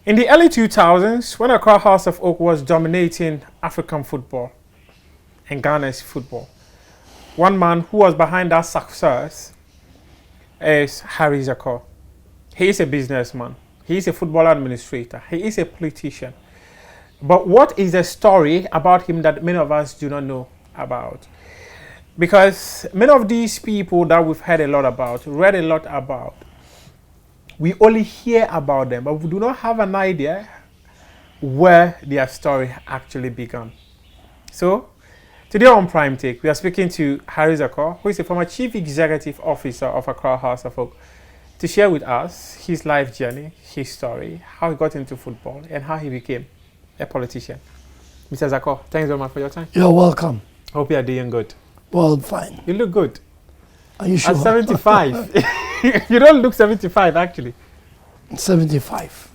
In the early 2000s, when Accra House of Oak was dominating African football and Ghana's football, one man who was behind that success is Harry Zakkour. He is a businessman. He is a football administrator. He is a politician. But what is the story about him that many of us do not know about? Because many of these people that we've heard a lot about, read a lot about, we only hear about them, but we do not have an idea where their story actually began. So, today on Prime Take, we are speaking to Harry Zak, who is a former Chief Executive Officer of Accra House of Oak, to share with us his life journey, his story, how he got into football, and how he became a politician. Mr. Zakkour, thanks very much for your time. You're welcome. Hope you are doing good. Well, fine. You look good. Are you sure? At 75. You don't look 75, actually. 75.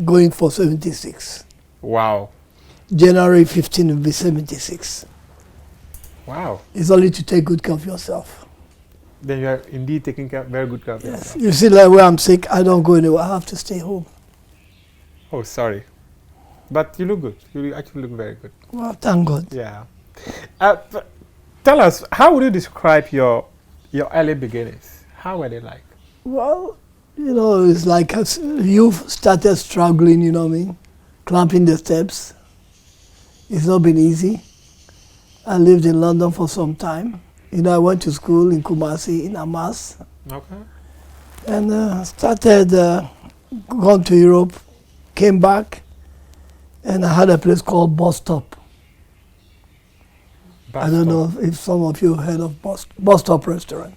Going for 76. Wow. January 15 will be 76. Wow. It's only to take good care of yourself. Then you are indeed taking very good care of yourself. You see, like when I'm sick, I don't go anywhere. I have to stay home. Oh, sorry. But you look good. You actually look very good. Well, thank God. Yeah. Tell us, how would you describe your early beginnings? How were they like? Well, you know, it's like as you've started struggling, you know what I mean? Climbing the steps. It's not been easy. I lived in London for some time. You know, I went to school in Kumasi, in Amas. Okay. And started going to Europe, came back, and I had a place called Bus Stop. I don't know if some of you heard of Bus Stop restaurant.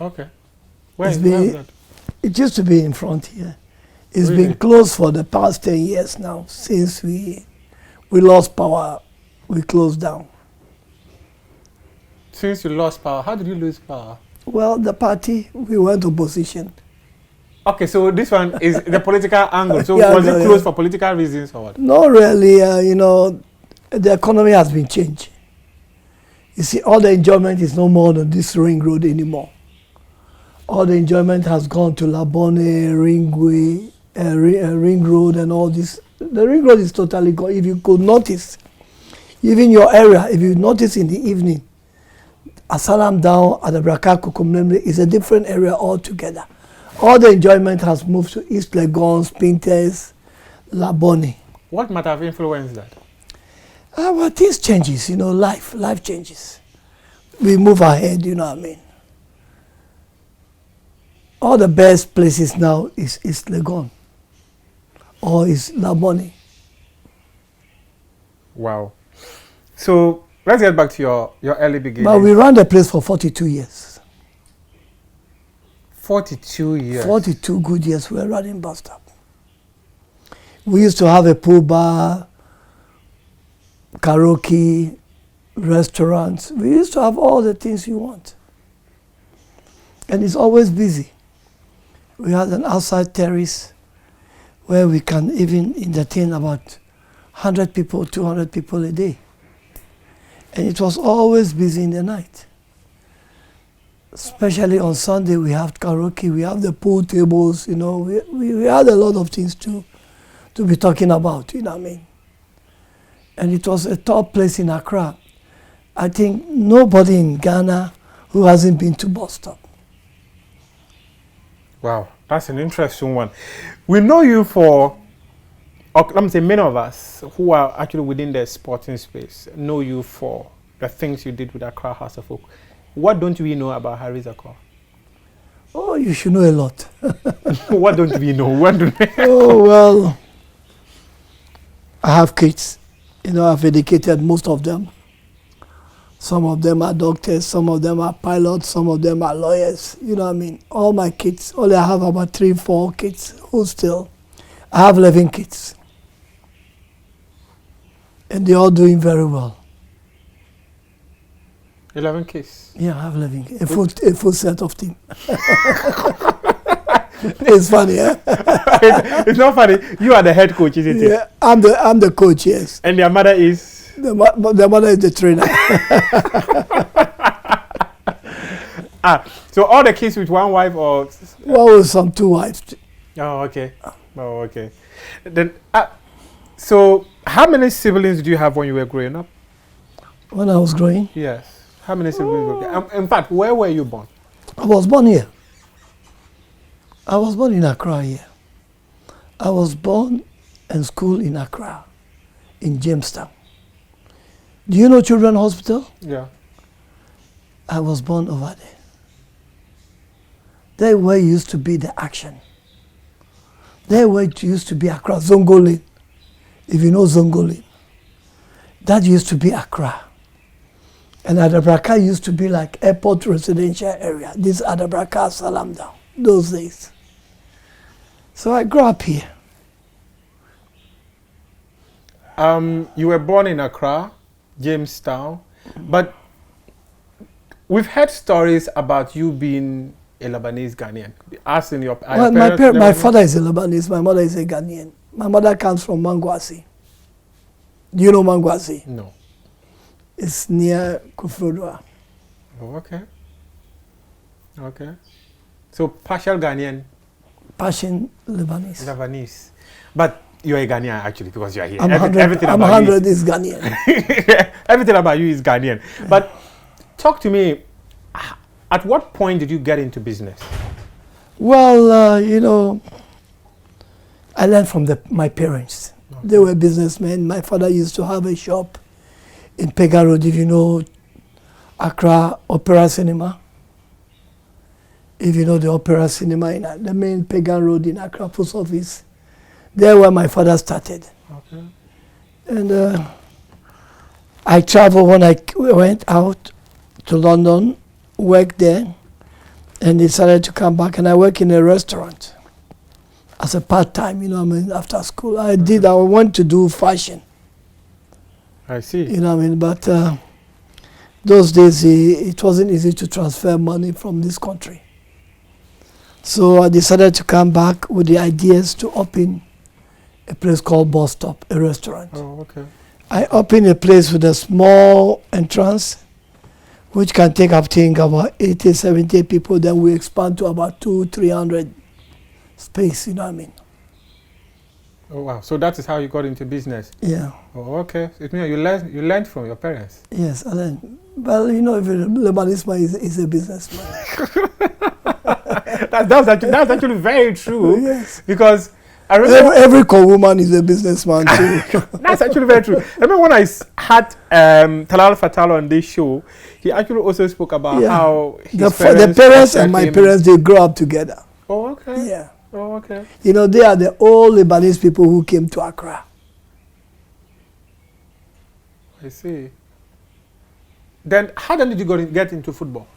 Okay. Where is that? It used to be in front here. It's Really? been closed for the past 10 years now. Since we lost power, we closed down. Since you lost power, how did you lose power? Well, the party, we went to opposition. Okay, so this one is the political angle. So Yeah, was it yeah. closed for political reasons or what? Not really, you know, the economy has been changed. You see, all the enjoyment is no more on this ring road anymore. All the enjoyment has gone to Labone, Ringway, Ring Road and all this. The Ring Road is totally gone. If you could notice, even your area, if you notice in the evening, Asalam down at the Braka Kukumlemle is a different area altogether. All the enjoyment has moved to East Legon, Spintex, Labone. What might have influenced that? Well, things changes, you know, life changes. We move ahead, you know what I mean. All the best places now is Legon or is Labone. Wow. So let's get back to your early beginnings. But we ran the place for 42 years. 42 years. 42 good years we were running Bus Stop. We used to have a pool bar, karaoke, restaurants. We used to have all the things you want. And it's always busy. We had an outside terrace where we can even entertain about 100 people, 200 people a day. And it was always busy in the night. Especially on Sunday, we have karaoke, we have the pool tables, you know. We had a lot of things to be talking about, you know what I mean? And it was a top place in Accra. I think nobody in Ghana who hasn't been to Bus Stop. Wow, that's an interesting one. We know you for, or let me say many of us who are actually within the sporting space know you for the things you did with Accra House of Oak. What don't we know about Harry Zak? Oh, you should know a lot. What don't we know? What do we Oh, well, I have kids. You know, I've educated most of them. Some of them are doctors, some of them are pilots, some of them are lawyers. You know what I mean? All my kids, only I have about 3, 4 kids who still, I have 11 kids. And they're all doing very well. 11 kids. Yeah, I have 11, a full set of team. It's funny, eh? It's not funny. You are the head coach, isn't it? Yeah, I'm the coach, yes. And your mother is? The mother is the trainer. So all the kids with one wife or? One with some 2 wives. Oh, okay. Oh, okay. Then, so how many siblings did you have when you were growing up? When I was growing, Yes. How many siblings? In fact, where were you born? I was born here. I was born in Accra here. I was born and school in Accra, in Jamestown. Do you know Children's Hospital? Yeah. I was born over there. There where it used to be the action. There where it used to be Accra, Zongo Lane. If you know Zongo Lane. That used to be Accra. And Adabraka used to be like airport residential area. This Adabraka Salam down, those days. So I grew up here. You were born in Accra, Jamestown, but we've heard stories about you being a Lebanese Ghanaian. Asking your, Well, my father is a Lebanese, my mother is a Ghanaian. My mother comes from Mangwasi. Do you know Mangwasi? No. It's near Kufrodwa. Oh, okay. Okay. So partial Ghanaian. Passion Lebanese. Lebanese. But you're a Ghanaian actually because you're here. I'm Everything 100 is Ghanaian. Everything about you is Ghanaian. But talk to me, at what point did you get into business? Well, you know, I learned from my parents. Okay. They were businessmen. My father used to have a shop in Pega Road, if you know Accra Opera Cinema. If you know the Opera Cinema, in the main Pagan Road in Accra Post Office, there where my father started. Okay. And I traveled when I went out to London, worked there, and decided to come back. And I work in a restaurant as a part-time, you know what I mean, after school. I went to do fashion. I see. You know what I mean, but those days it wasn't easy to transfer money from this country. So I decided to come back with the ideas to open a place called Bus Stop, a restaurant. Oh, okay. I opened a place with a small entrance, which can take up to about 80, 70 people. Then we expand to about 200-300 space, you know what I mean. Oh, wow. So that is how you got into business? Yeah. Oh, okay. It means you learned from your parents? Yes, I learned. Well, you know, if a Lebanese man is a businessman. that's actually very true. Yes. Because I remember every co-woman is a businessman too. That's actually very true. I remember when I had Talal Fatal on this show, he actually also spoke about how the parents and my parents, they grew up together. Oh, okay. Yeah. Oh, okay. You know, they are the old Lebanese people who came to Accra. I see. Then how did you get into football?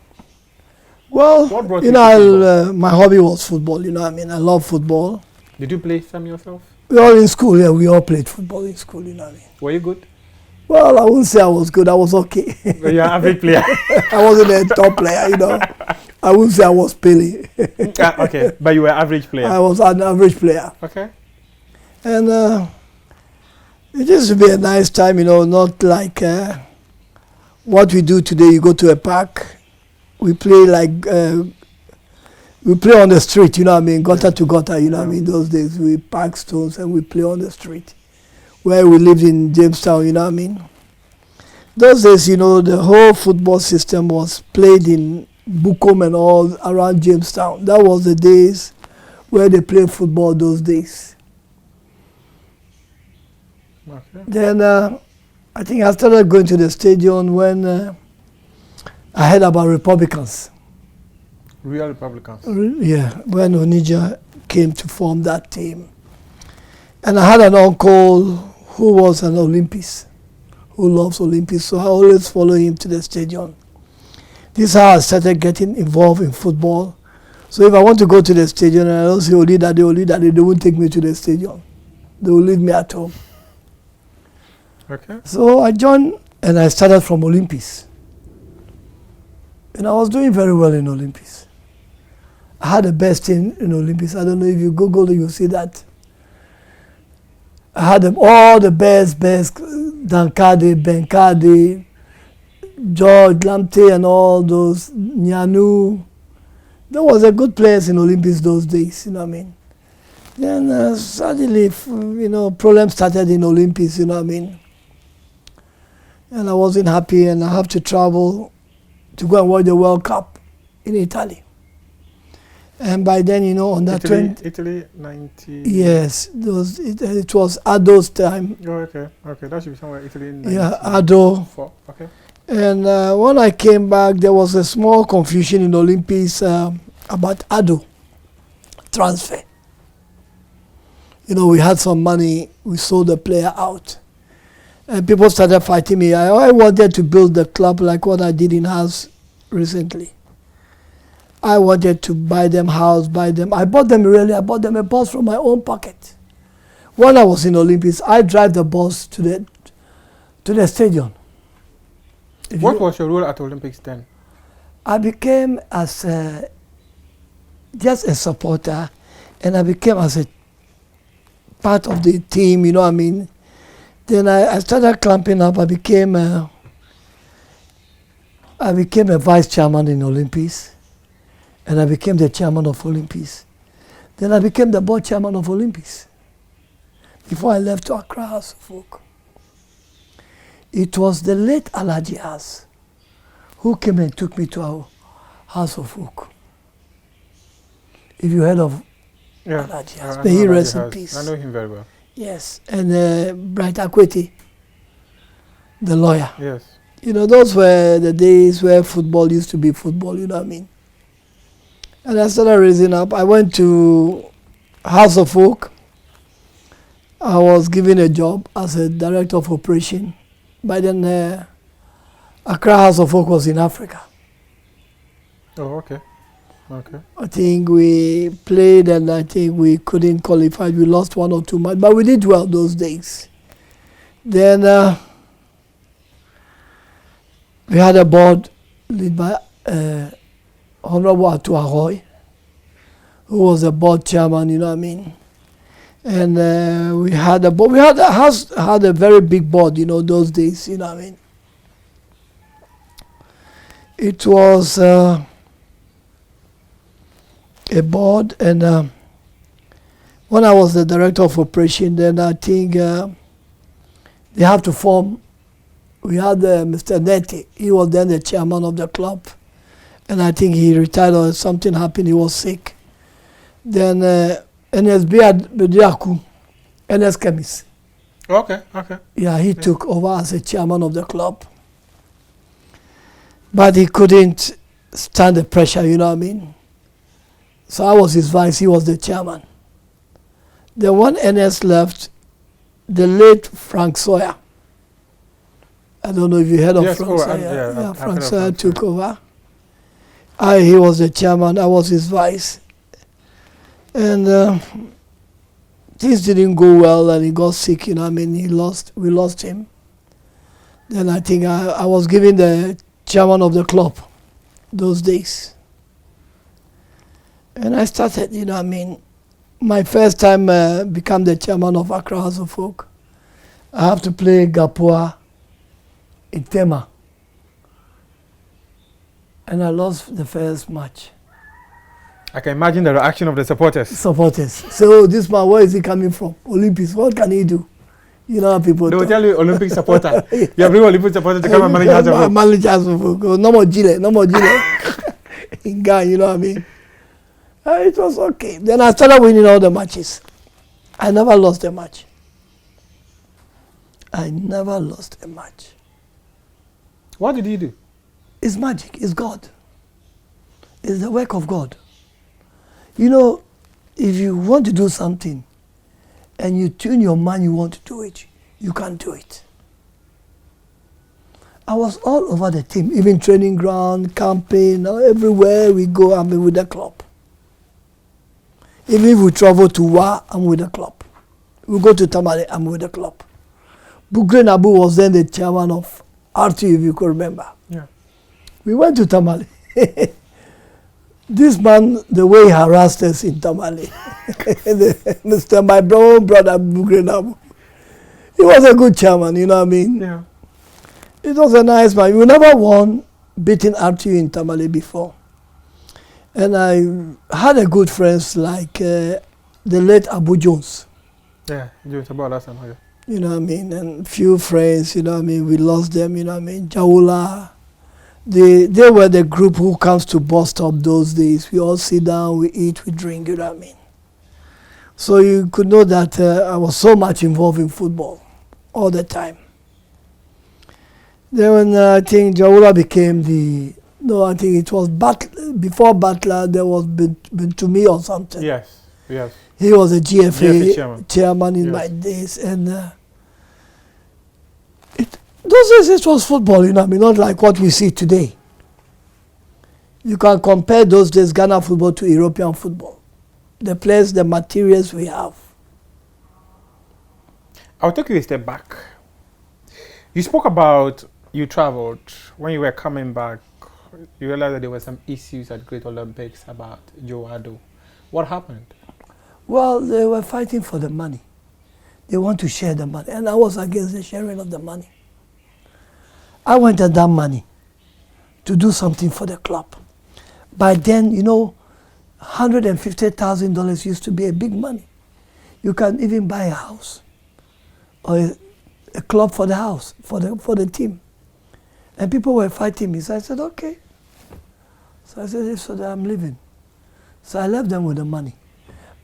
Well, what brought you know, my hobby was football, you know what I mean? I love football. Did you play some yourself? We all in school, yeah, we all played football in school, you know what I mean? Were you good? Well, I wouldn't say I was good, I was okay. You're an average player. I wasn't a top player, you know. I wouldn't say I was Pele. Okay, but you were an average player. I was an average player. Okay. And it used to be a nice time, you know, not like what we do today. You go to a park, we play like, we play on the street, you know what I mean, gutter to gutter, you know what I mean. Those days we pack stones and we play on the street. Where we lived in Jamestown, you know what I mean. Those days, you know, the whole football system was played in Bukom and all around Jamestown. That was the days where they played football those days. Okay. Then I think I started going to the stadium when I heard about Republicans. Real Republicans? Yeah, when Onija came to form that team. And I had an uncle who was an Olympist, who loves Olympics, so I always follow him to the stadium. This is how I started getting involved in football. So if I want to go to the stadium and I don't say only that they won't take me to the stadium. They will leave me at home. Okay. So I joined and I started from Olympics. And I was doing very well in Olympics. I had the best team in Olympics. I don't know if you Google it, you'll see that. I had them all the best, Dankade, Benkade, George Lamte and all those, Nyanu. There was a good players in Olympics those days, you know what I mean. Then suddenly, problems started in Olympics, you know what I mean? And I wasn't happy, and I have to travel to go and watch the World Cup in Italy. And by then, on that Italy 90. Yes, it was Ado's time. Oh, okay. That should be somewhere Italy. 90. Yeah, Ado. Okay. And when I came back, there was a small confusion in the Olympics about Ado transfer. We had some money. We sold the player out. And people started fighting me. I wanted to build the club like what I did in house recently. I wanted to buy them house, I bought them a bus from my own pocket. When I was in Olympics, I drive the bus to the stadium. What was your role at Olympics then? I became as just a supporter, and I became as a part of the team, you know what I mean? Then I started clamping up. I became a vice chairman in Olympics. And I became the chairman of Olympics. Then I became the board chairman of Olympics before I left to Accra House of Folk. It was the late Alhaji Has who came and took me to our House of Folk. If you heard of Alhaji Has, may he rest in peace. I know him very well. Yes, and Bright Akwete, the lawyer. Yes. Those were the days where football used to be football, you know what I mean? And I started raising up. I went to House of Folk. I was given a job as a director of operation. By then, Accra House of Folk was in Africa. Oh, okay. I think we played, and I think we couldn't qualify. We lost 1 or 2 matches, but we did well those days. Then we had a board led by Honorable Atu Ahoy, who was the board chairman, you know what I mean? And we had a board. We had a very big board, those days, you know what I mean? It was a board, and when I was the director of operation, then I think they have to form. We had Mr. Neti. He was then the chairman of the club. And I think he retired or something happened, he was sick. Then NSB Bediaku, NS Chemist. Okay. Yeah, he took over as a chairman of the club. But he couldn't stand the pressure, you know what I mean? So I was his vice, he was the chairman. Then when NS left, the late Frank Sawyer, I don't know if you heard of Frank Sawyer. Frank Sawyer took over. He was the chairman, I was his vice. And things didn't go well, and he got sick, you know what I mean? We lost him. Then I think I was given the chairman of the club those days. And I started, you know what I mean? My first time become the chairman of Accra House of Folk. I have to play Gapua in Tema. And I lost the first match. I can imagine the reaction of the supporters. So this man, where is he coming from? Olympics, what can he do? You know how people They will tell you Olympic supporter. You are bringing Olympic supporter to come and manage House of Folk. Manage House of Folk. No more Gile. In Ghana, you know what I mean? It was okay. Then I started winning all the matches. I never lost a match. What did he do? It's magic. It's God. It's the work of God. If you want to do something and you tune your mind, you want to do it, you can do it. I was all over the team, even training ground, camping, everywhere we go, I'm with the club. Even if we travel to Wa, I'm with the club. We go to Tamale, I'm with the club. Bugre Nabu was then the chairman of RT, if you could remember. Yeah. We went to Tamale. This man, the way he harassed us in Tamale, my brother Bugre Nabu, he was a good chairman, you know what I mean? Yeah. It was a nice man. We never won beating RTU in Tamale before. And I had a good friends like the the late Abu Jones. Yeah, Jones about that time. You know what I mean? And few friends, you know what I mean? We lost them, you know what I mean? Jaula. They were the group who comes to bus stop those days. We all sit down, we eat, we drink, you know what I mean? So you could know that I was so much involved in football all the time. Then when I think Jaula became I think it was before Butler, there was Bintumi or something. Yes. He was a GFA chairman in Yes. my days. And those days it was football, you know what I mean? Not like what we see today. You can compare those days Ghana football to European football. The players, the materials we have. I'll take you a step back. You spoke about you traveled. When you were coming back, you realized that there were some issues at Great Olympics about Joe Ado. What happened? Well, they were fighting for the money. They want to share the money. And I was against the sharing of the money. I wanted that money to do something for the club. By then, you know, $150,000 used to be a big money. You can even buy a house or a club for the house, for the team. And people were fighting me. So I said, okay. So I said, so I'm leaving. So I left them with the money.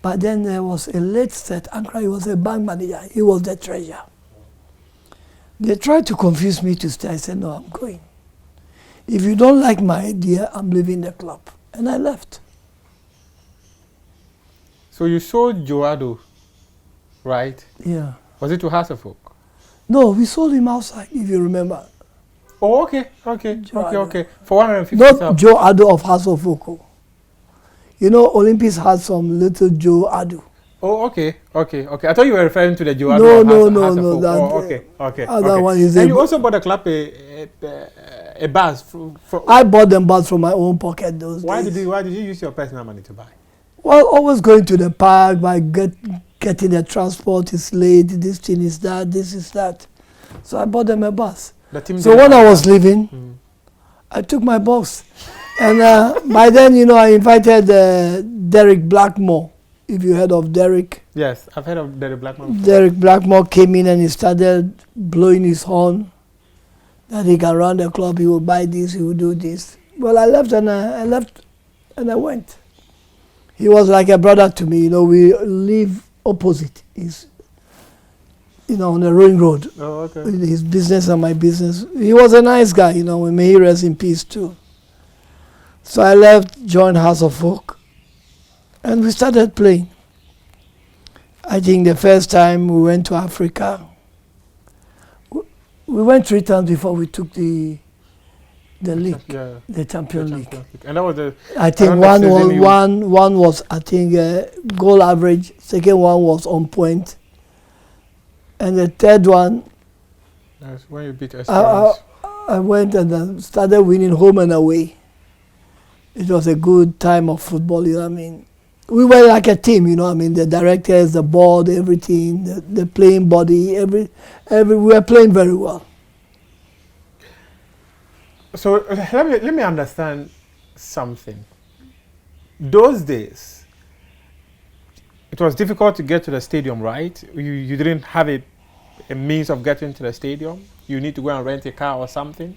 But then there was a late set. Ankara, he was a bank manager. He was the treasurer. They tried to confuse me to stay. I said, no, I'm going. If you don't like my idea, I'm leaving the club. And I left. So you sold Joe Ado, right? Yeah. Was it to Hasselhoff? No, we sold him outside, if you remember. Oh, okay. For $150,000. Not Joe Ado of Hasselhoff. You know, Olympics had some little Joe Ado. Oh, okay. I thought you were referring to the Joe Ado. No. Okay. Other one is and you also bought the club a bus. I bought them bus from my own pocket those days. Why did you use your personal money to buy? Well, always going to the park, by getting the transport is late, this thing is that, this is that. So I bought them a bus. So when I was leaving, I took my bus. And by then, you know, I invited Derek Blackmore. If you heard of Derek. Yes, I've heard of Derek Blackmore. Derek Blackmore came in and he started blowing his horn that he can run the club, he will buy this, he will do this. Well, I left and I went. He was like a brother to me, you know, we live opposite. He's, you know, on the Rowing Road. Oh, okay. His business and my business. He was a nice guy, you know, may he rest in peace too. So I left, joined House of Folk, and we started playing. I think the first time we went to Africa, we went 3 times before we took the league, the Champions League. And that was the. I think one was I think goal average. Second one was on point, and the third one. That's when you beat Esperance. I went and then started winning home and away. It was a good time of football, you know what I mean. We were like a team, you know what I mean. The directors, the board, everything, the playing body, we were playing very well. So let me understand something. Those days, it was difficult to get to the stadium, right? You didn't have a means of getting to the stadium. You need to go and rent a car or something.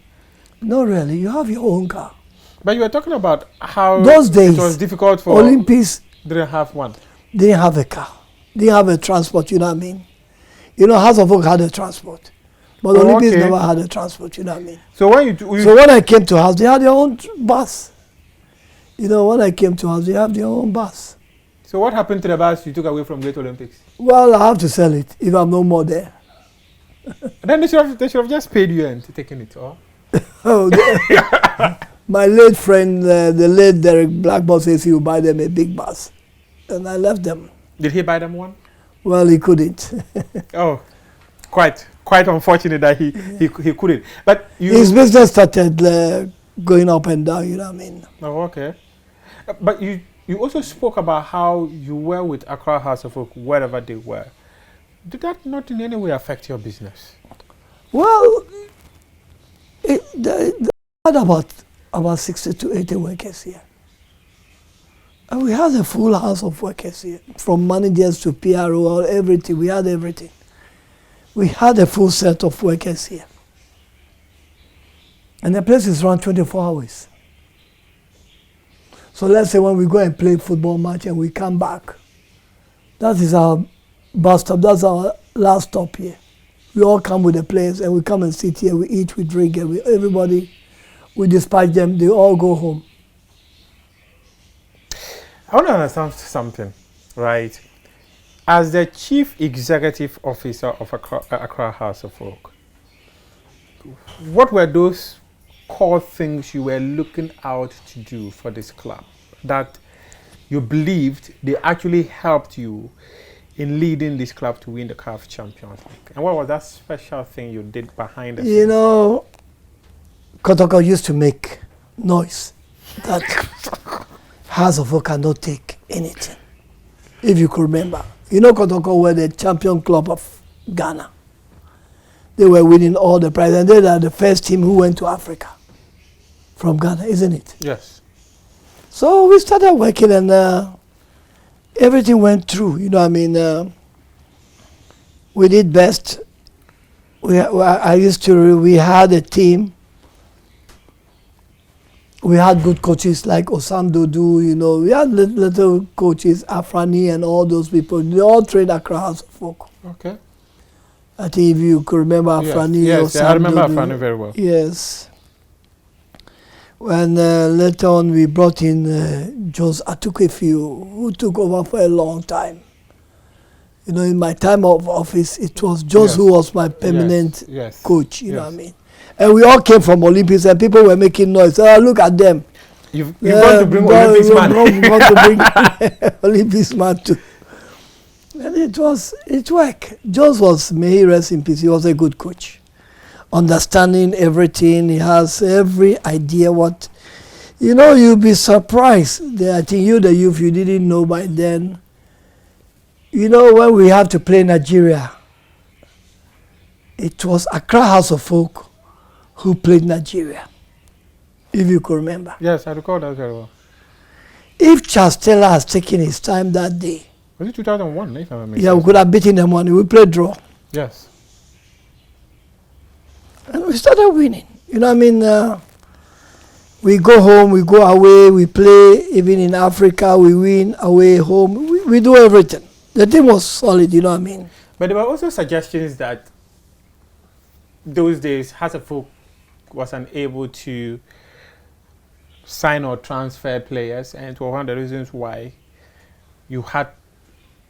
No, really. You have your own car. But you were talking about how those days it was difficult for Olympics. Didn't have one. They didn't have a car. They didn't have a transport. You know what I mean. You know, House of Folk had a transport, but Olympics never had a transport. You know what I mean. So when I came to House, they had their own bus. You know, when I came to House, they have their own bus. So what happened to the bus you took away from Great Olympics? Well, I have to sell it if I'm no more there. Then they should have just paid you and taken it, or? My late friend, the late Derek Blackmore, says he will buy them a big bus. And I left them. Did he buy them one? Well, he couldn't. Oh, quite unfortunate that he couldn't. But his business started going up and down, you know what I mean. Oh, okay. But you also spoke about how you were with Accra House of Folk, wherever they were. Did that not in any way affect your business? Well, they had about 60 to 80 workers here. And we had a full house of workers here, from managers to PRO, everything. We had everything. We had a full set of workers here. And the place is run 24 hours. So let's say when we go and play football match and we come back, that is our bus stop, that's our last stop here. We all come with the players and we come and sit here, we eat, we drink, and everybody, we dispatch them, they all go home. I want to understand something, right? As the Chief Executive Officer of Accra House of Oak, what were those core things you were looking out to do for this club that you believed they actually helped you in leading this club to win the CAF Champions League? And what was that special thing you did behind the scenes? You know, Kotoko used to make noise that House of Oak cannot take anything. If you could remember. You know, Kotoko were the champion club of Ghana. They were winning all the prizes. And they are the first team who went to Africa from Ghana, isn't it? Yes. So we started working and everything went through. You know, I mean, we did best. We had a team. We had good coaches like Osam Dodu, you know. We had little coaches, Afrani and all those people. They all trained Accra House of Oak. Okay. I think if you could remember Afrani. Yes, Osam I remember Dodu. Afrani very well. Yes. When later on we brought in Jos Atukwefiu, who took over for a long time. You know, in my time of office, it was Jos who was my permanent coach, you know what I mean. And we all came from Olympics and people were making noise. Look at them. You've got to bring Olympics man. We want to bring Olympics man too. And it worked. Jos was, may he rest in peace, he was a good coach. Understanding everything, he has every idea what, you know, you'll be surprised. I think you, the youth, you didn't know by then. You know, when we have to play Nigeria, it was Accra House of Oak who played Nigeria, if you could remember. Yes, I recall that very well. If Charles Taylor has taken his time that day. Was it 2001, if I remember? Yeah, we could have beaten them one. We played draw. Yes. And we started winning. You know what I mean? We go home, we go away, we play. Even in Africa, we win, away, home. We do everything. The team was solid, you know what I mean? But there were also suggestions that those days, House of Oak was unable to sign or transfer players, and it was one of the reasons why you had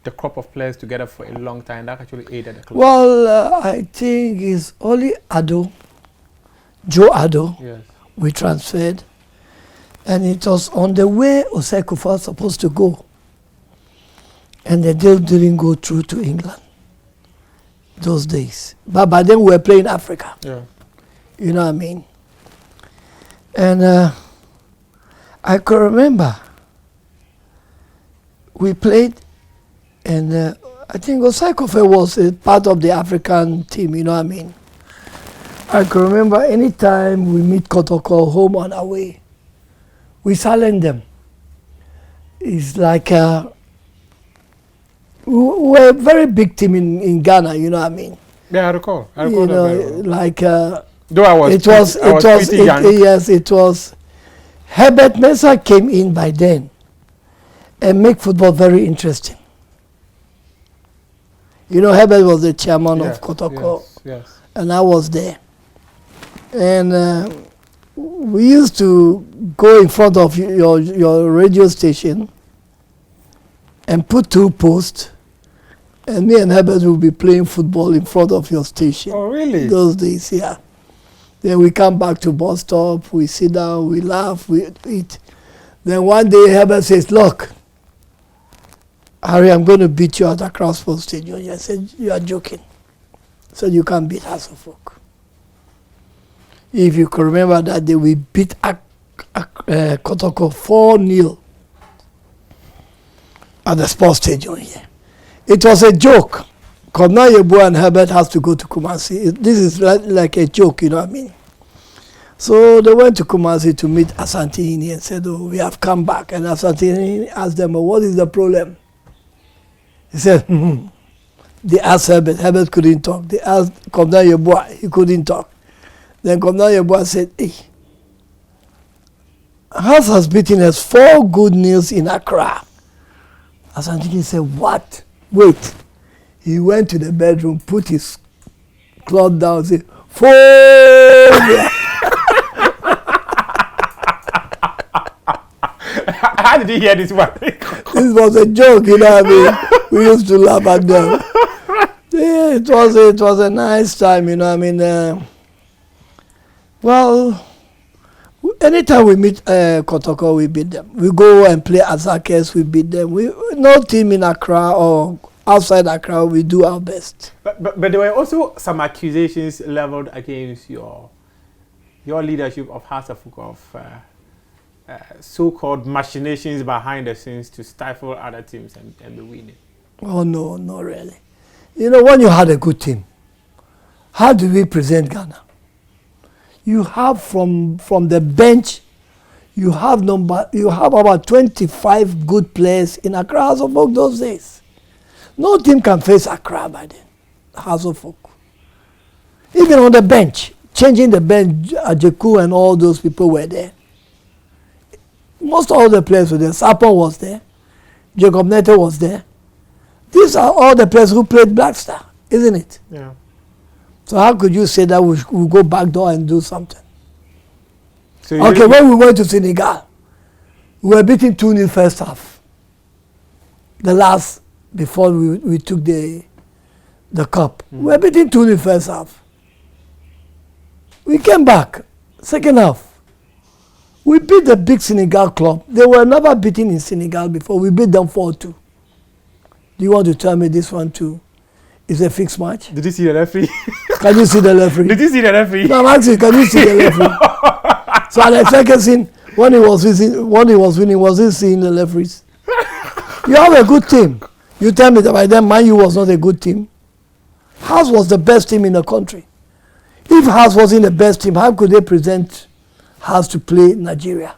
the crop of players together for a long time. That actually aided the club. Well, I think it's only Joe Ado, yes, we transferred. And it was on the way Oseko was supposed to go. And the deal didn't go through to England those days. But by then we were playing Africa. Yeah. You know what I mean? And I could remember we played, and I think Osako was a part of the African team, you know what I mean? I can remember anytime we meet Kotoko, home and away, we silence them. It's like we're a very big team in Ghana, you know what I mean? Yeah, I recall. You that know, very well. like though I was pretty young. Yes, it was. Herbert Mensah came in by then and make football very interesting. You know, Herbert was the chairman of Kotoko, yes. And I was there. And we used to go in front of your radio station and put 2 posts, and me and Herbert will be playing football in front of your station. Oh, really? Those days, yeah. Then we come back to bus stop, we sit down, we laugh, we eat. Then one day Herbert says, look, Harry, I'm going to beat you at Accra Sports Stadium. I said, you are joking. I said, you can't beat House of Oak. If you can remember that day, we beat Kotoko 4-0 at the sports stadium here. It was a joke. Because now Yebo and Herbert has to go to Kumasi. This is like a joke, you know what I mean? So they went to Kumasi to meet Asantini and said, oh, we have come back. And Asantini asked them, oh, what is the problem? He said, They asked Herbert. Herbert couldn't talk. They asked Commander Yeboah. He couldn't talk. Then Commander Yeboah said, hey, Hans has beaten us 4 good nils in Accra. Asantini said, what? Wait. He went to the bedroom, put his cloth down, said, 4! How did you hear this one? This was a joke, you know what I mean? We used to laugh at them. Yeah, it was a nice time, you know what I mean? Well, anytime we meet Kotoko, we beat them. We go and play Azakes, we beat them. No team in Accra or outside Accra, we do our best. But there were also some accusations leveled against your leadership of House of Folk of so-called machinations behind the scenes to stifle other teams and be winning. Oh, no, not really. You know, when you had a good team, how do we present Ghana? You have from the bench, you have about 25 good players in Accra House of Folk those days. No team can face Accra by then, House of Folk. Even on the bench, changing the bench, Zakkour and all those people were there. Most all the players were there. Sapon was there. Jacob Neto was there. These are all the players who played Black Star, isn't it? Yeah. So how could you say that we'll go back door and do something? So okay, when we went to Senegal, we were beating 2-0 first half. The last, before we took the cup. We were beating 2-0 first half. We came back, second half. We beat the big Senegal club. They were never beaten in Senegal before. We beat them 4-2. Do you want to tell me this one too is a fixed match? Did you see the referee? Can you see the referee? Did you see the referee? No, I'm asking, can you see the referee? So Alex Ferguson, when he was winning, was he seeing the referees? You have a good team. You tell me that by then Man U was not a good team. House was the best team in the country. If House wasn't the best team, how could they present House to play Nigeria?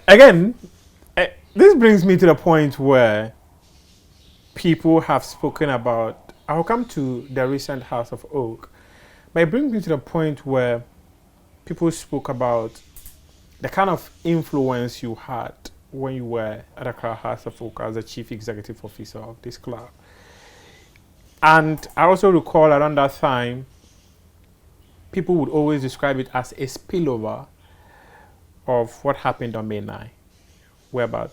Again, this brings me to the point where people have spoken about, I'll come to the recent House of Oak, but it brings me to the point where people spoke about the kind of influence you had when you were at Accra House of Oak as the chief executive officer of this club. And I also recall around that time, people would always describe it as a spillover of what happened on May 9, where about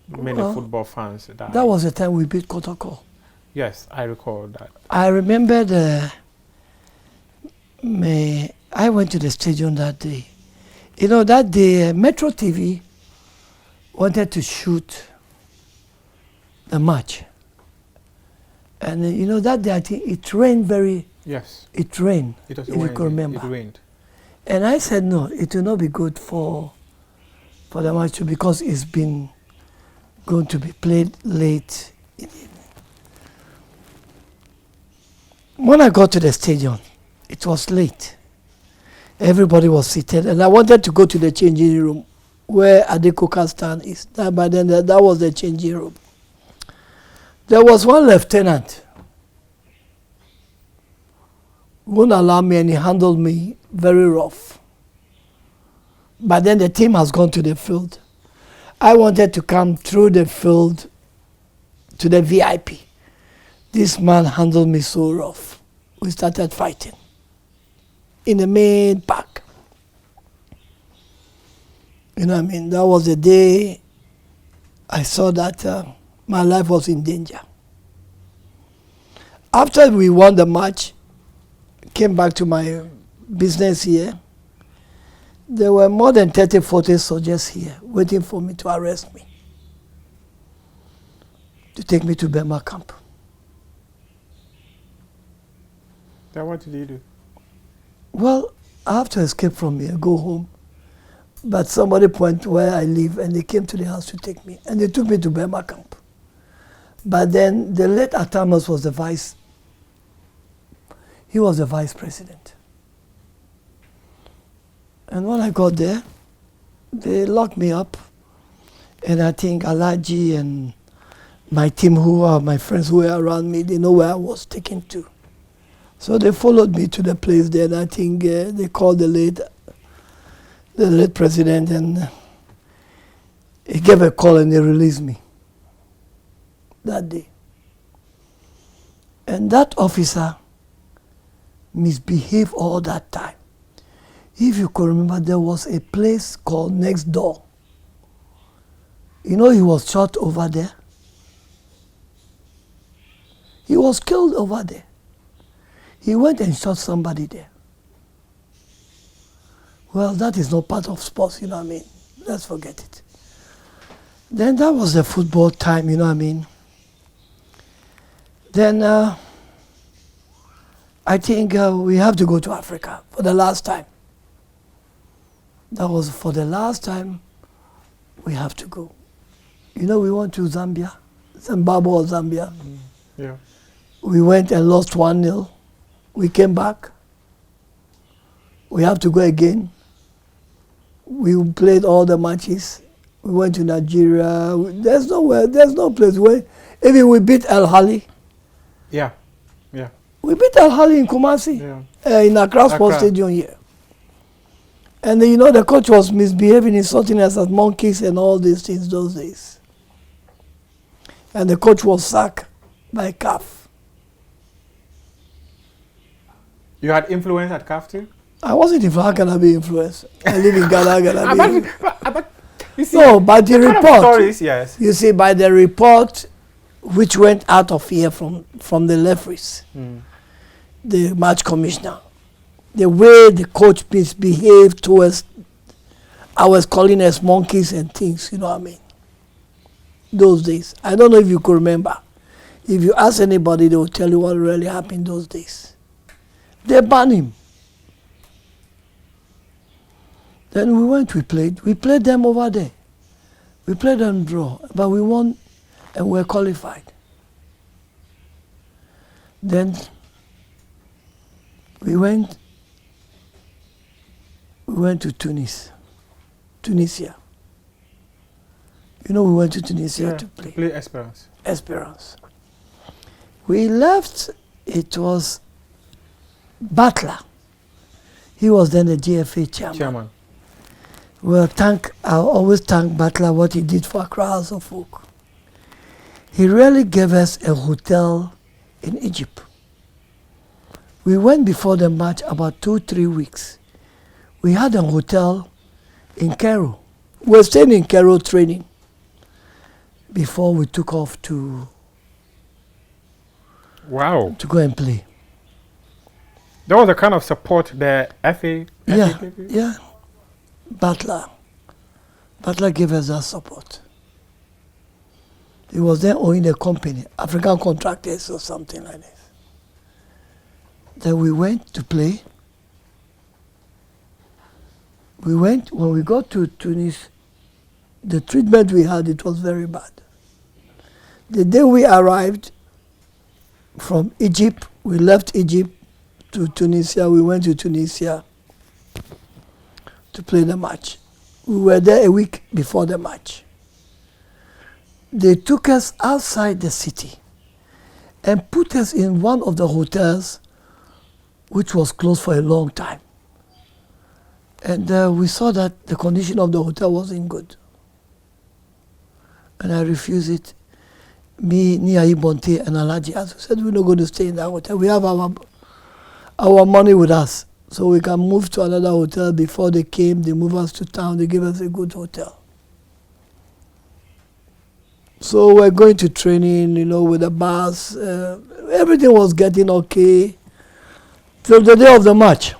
many football fans died. That was the time we beat Kotoko. Yes, I recall that. I remember I went to the stadium that day. You know, that day, Metro TV wanted to shoot the match. And you know, that day, I think it rained very... Yes. It rained, It was if you can remember. It rained. And I said, no, it will not be good for the match because it's been going to be played late in the evening. When I got to the stadium, it was late. Everybody was seated, and I wanted to go to the changing room where Adekoka stand is. By then, that was the changing room. There was one lieutenant who wouldn't allow me, and he handled me very rough. But then the team has gone to the field. I wanted to come through the field to the VIP. This man handled me so rough. We started fighting in the main park. You know what I mean? That was the day I saw that my life was in danger. After we won the match, came back to my business here, there were more than 30, 40 soldiers here waiting for me to arrest me, to take me to Burma camp. Then what did you do? Well, I have to escape from here, go home. But somebody pointed where I live, and they came to the house to take me. And they took me to Burma camp. But then the late Atamas was the vice. He was the vice president. And when I got there, they locked me up. And I think Alaji and my team, who are my friends who were around me, they know where I was taken to. So they followed me to the place there. And I think they called the late president, and he gave a call and they released me that day. And that officer misbehaved all that time. If you could remember, there was a place called Next Door. You know, he was shot over there. He was killed over there. He went and shot somebody there. Well, that is not part of sports, you know what I mean? Let's forget it. Then that was the football time, you know what I mean? Then I think we have to go to Africa for the last time. That was for the last time we have to go. You know, we went to Zambia, Zimbabwe or Zambia. Yeah. We went and lost 1-0. We came back. We have to go again. We played all the matches. We went to Nigeria. There's no place where, even we beat Al Ahly. Yeah, yeah. We beat Al Ahly in Kumasi, in Accra Sports Stadium here. And you know, the coach was misbehaving, insulting us as monkeys and all these things those days. And the coach was sacked by CAF. You had influence at CAF too? I wasn't influenced. How can I be influenced? I live in Ghana. But you see, no, by the report. Stories, yes. You see, by the report which went out of here from the referees, the match commissioner, the way the coach misbehaved towards, I was calling us monkeys and things, you know what I mean? Those days. I don't know if you could remember. If you ask anybody, they will tell you what really happened those days. They banned him. Then we played. We played them over there. We played them draw, but we won and we're qualified. Then we went to Tunisia. You know, we went to Tunisia to play. To play Esperance. Esperance. We left, it was Butler. He was then the GFA chairman. Well, I always thank Butler what he did for Accra House of Folk. He really gave us a hotel in Egypt. We went before the match about 2-3 weeks. We had a hotel in Cairo. We were staying in Cairo training before we took off to go and play. There was a kind of support the FA gave you? Yeah. Butler gave us that support. He was then owning a company, African Contractors or something like this. Then we went to play. When we got to Tunis, the treatment we had, it was very bad. The day we arrived from Egypt, we left Egypt to Tunisia, we went to Tunisia to play the match. We were there a week before the match. They took us outside the city and put us in one of the hotels which was closed for a long time. And we saw that the condition of the hotel wasn't good. And I refused it. Me, Niayi Bonte, and Alaji Azu said, we're not going to stay in that hotel. We have our money with us, so we can move to another hotel. Before they came, they moved us to town. They gave us a good hotel. So we're going to training, you know, with the bus. Everything was getting okay. Till the day of the match,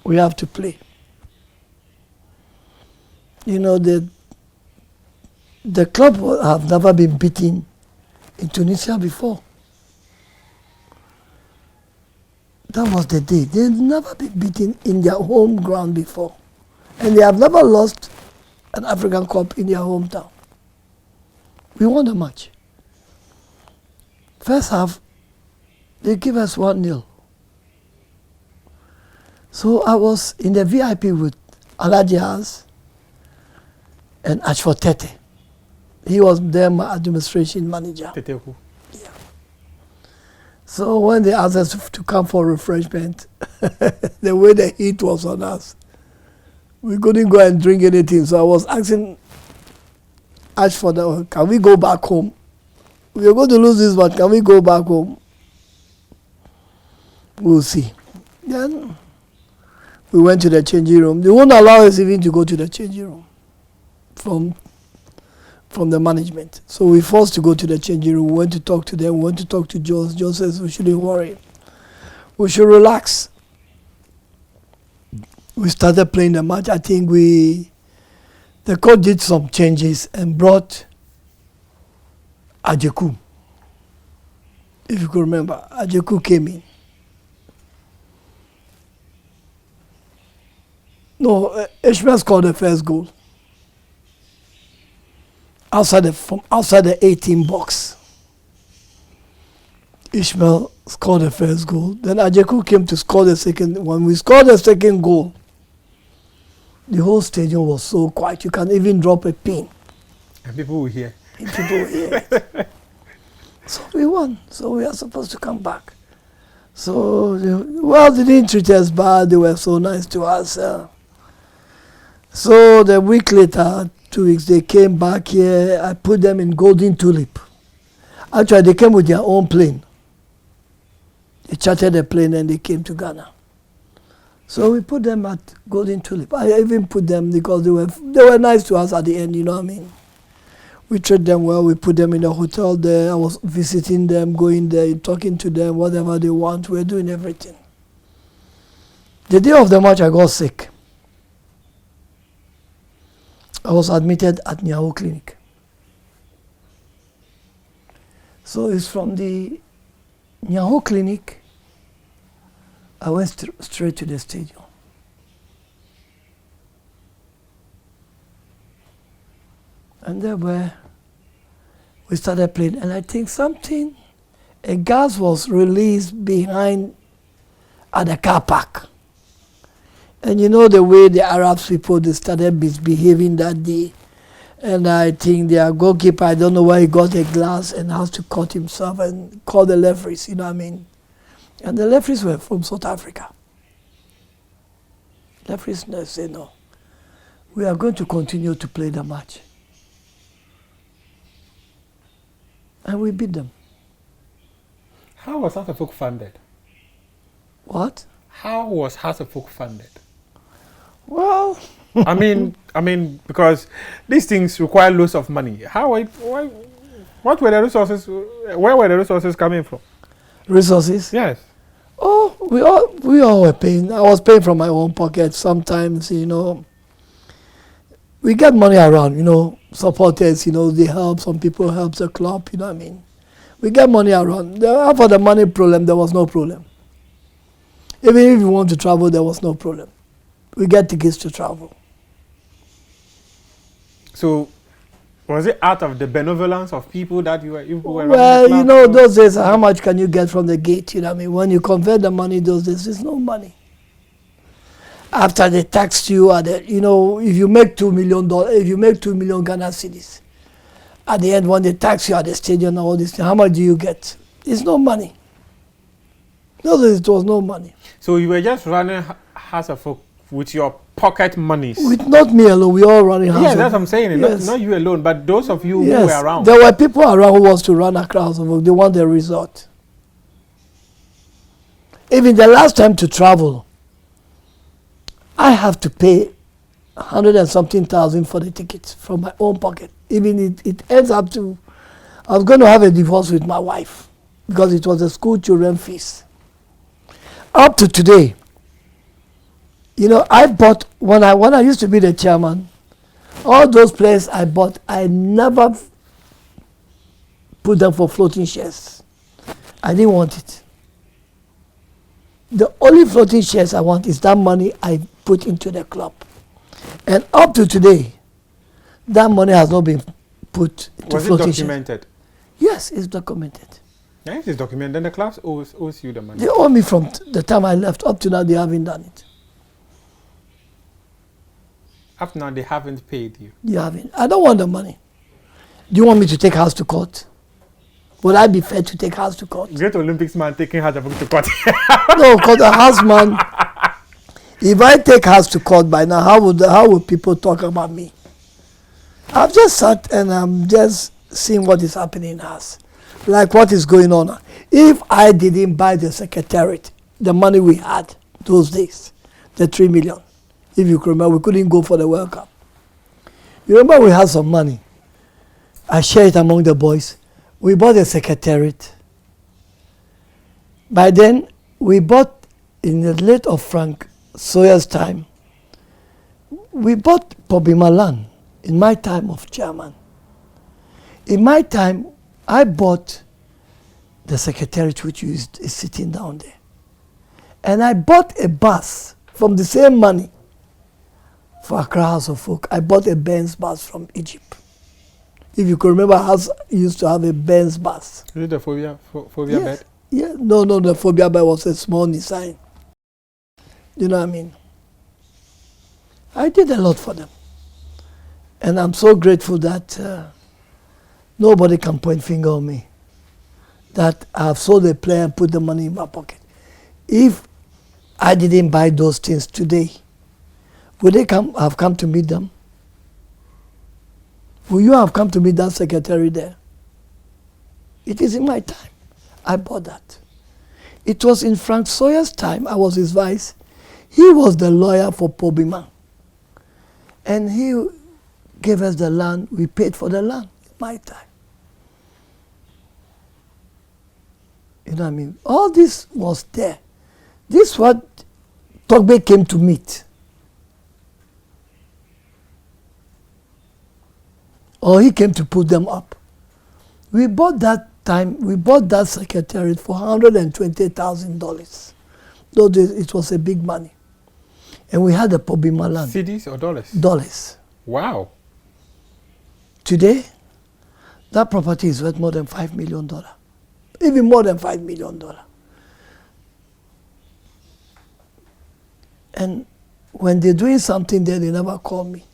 we have to play. You know, the club have never been beaten in Tunisia before. That was the day. They've never been beaten in their home ground before. And they have never lost an African Cup in their hometown. We won the match. First half, they give us 1-0. So I was in the VIP with Aladias and Ashford Tete. He was there, my administration manager. Tete who? So when they asked us to come for refreshment, the way the heat was on us, we couldn't go and drink anything. So I was asking Ashford, can we go back home? We are going to lose this one. Can we go back home? We'll see. Then we went to the changing room. They won't allow us even to go to the changing room from the management. So we forced to go to the changing room. We went to talk to them. We went to talk to Joe. Joe says we shouldn't worry. We should relax. We started playing the match. I think the coach did some changes and brought Zakkour. If you could remember, Zakkour came in. No, Ishmael scored the first goal. From outside the 18 box. Ishmael scored the first goal. Then Zakkour came to score the second. When we scored the second goal, the whole stadium was so quiet. You can even drop a pin. And people were here. So we won. So we are supposed to come back. So, they didn't treat us bad. They were so nice to us. So the week later, 2 weeks, they came back here. I put them in Golden Tulip. Actually, they came with their own plane. They chartered a plane and they came to Ghana. So we put them at Golden Tulip. I even put them because they were nice to us at the end, you know what I mean? We treat them well. We put them in a hotel there. I was visiting them, going there, talking to them, whatever they want. We're doing everything. The day of the match, I got sick. I was admitted at Nyaho Clinic. So it's from the Nyaho Clinic, I went straight to the stadium. And there we started playing, and I think a gas was released behind at the car park. And you know the way the Arab people, they started misbehaving that day. And I think their goalkeeper, I don't know why he got a glass and has to cut himself and call the referees, you know what I mean? And the referees were from South Africa. The referees said, no, we are going to continue to play the match. And we beat them. How was Hasselhoek funded? What? How was Hasselhoek funded? Well, I mean, because these things require loads of money. What were the resources? Where were the resources coming from? Resources? Yes. Oh, we all were paying. I was paying from my own pocket. Sometimes, you know, we get money around. You know, supporters. You know, they help. Some people help the club. You know what I mean? We get money around. For the money problem, there was no problem. Even if you want to travel, there was no problem. We get tickets to travel. So, was it out of the benevolence of people that you were well, you know, those days, how much can you get from the gate? You know what I mean? When you convert the money those days, there's no money. After they tax you, you know, if you make $2 million, if you make 2 million Ghana cedis, at the end, when they tax you at the stadium and all this, how much do you get? It's no money. Those days, it was no money. So you were just running Hasselhoek with your pocket monies? With not me alone, we all running Hasselhoek. Yeah, that's what I'm saying. Yes. Not you alone, but those of you yes. who were around. There were people around who wants to run across Hasselhoek. They want the resort. Even the last time to travel, I have to pay 100 and something thousand for the tickets from my own pocket. Even it ends up to, I was going to have a divorce with my wife because it was a school children fees. Up to today, you know, I bought, when I used to be the chairman, all those players I bought, I never put them for floating shares. I didn't want it. The only floating shares I want is that money I put into the club. And up to today, that money has not been put into floating shares. Was it documented? Yes, it's documented. Yeah, if it's documented, then the club owes you the money. They owe me from the time I left. Up to now, they haven't done it. Up now, they haven't paid you. You haven't. I don't want the money. Do you want me to take house to court? Would I be fair to take house to court? Great Olympics man taking house to court. No, because a house man, if I take house to court by now, how would people talk about me? I've just sat and I'm just seeing what is happening in house. Like what is going on. If I didn't buy the secretariat, the money we had those days, the 3 million, if you can remember, we couldn't go for the World Cup. You remember we had some money. I shared it among the boys. We bought a secretariat. By then, we bought, in the late of Frank Sawyer's time, we bought Pobima land in my time of chairman. In my time, I bought the secretariat which is sitting down there. And I bought a bus from the same money for Accra House of Folk. I bought a Benz bus from Egypt. If you can remember, house used to have a Benz bus. Is it the phobia Yes. bed? Yeah, no, the phobia bed was a small Nissan. You know what I mean? I did a lot for them. And I'm so grateful that nobody can point finger on me. That I've sold a player and put the money in my pocket. If I didn't buy those things today, would they have come to meet them? Will you have come to meet that secretary there? It is in my time. I bought that. It was in Frank Sawyer's time. I was his vice. He was the lawyer for Pobima. And he gave us the land. We paid for the land in my time. You know what I mean? All this was there. This is what Togbe came to meet. Or he came to put them up. We bought that secretariat for $120,000. Though it was a big money. And we had the Pobima land. CDs or dollars? Dollars. Wow. Today, that property is worth more than $5 million. Even more than $5 million. And when they're doing something there, they never call me.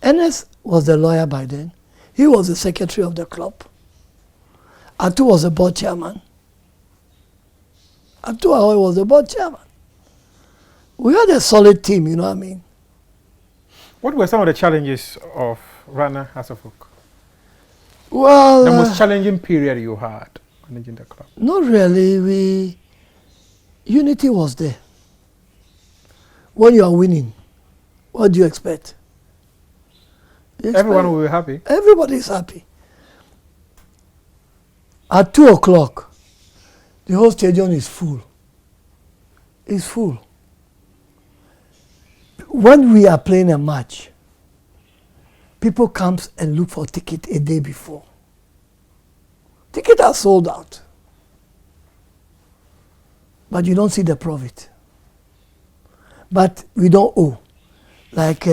Enes was the lawyer by then. He was the secretary of the club. Atu was the board chairman. Atu Ahoy was the board chairman. We had a solid team, you know what I mean? What were some of the challenges of running House of Folk? Well, The most challenging period you had managing the club? not really. Unity was there. When you are winning, what do you expect? Everyone will be happy. Everybody is happy. At 2 o'clock, the whole stadium is full. It's full. When we are playing a match, people come and look for ticket a day before. Tickets are sold out. But you don't see the profit. But we don't owe. Like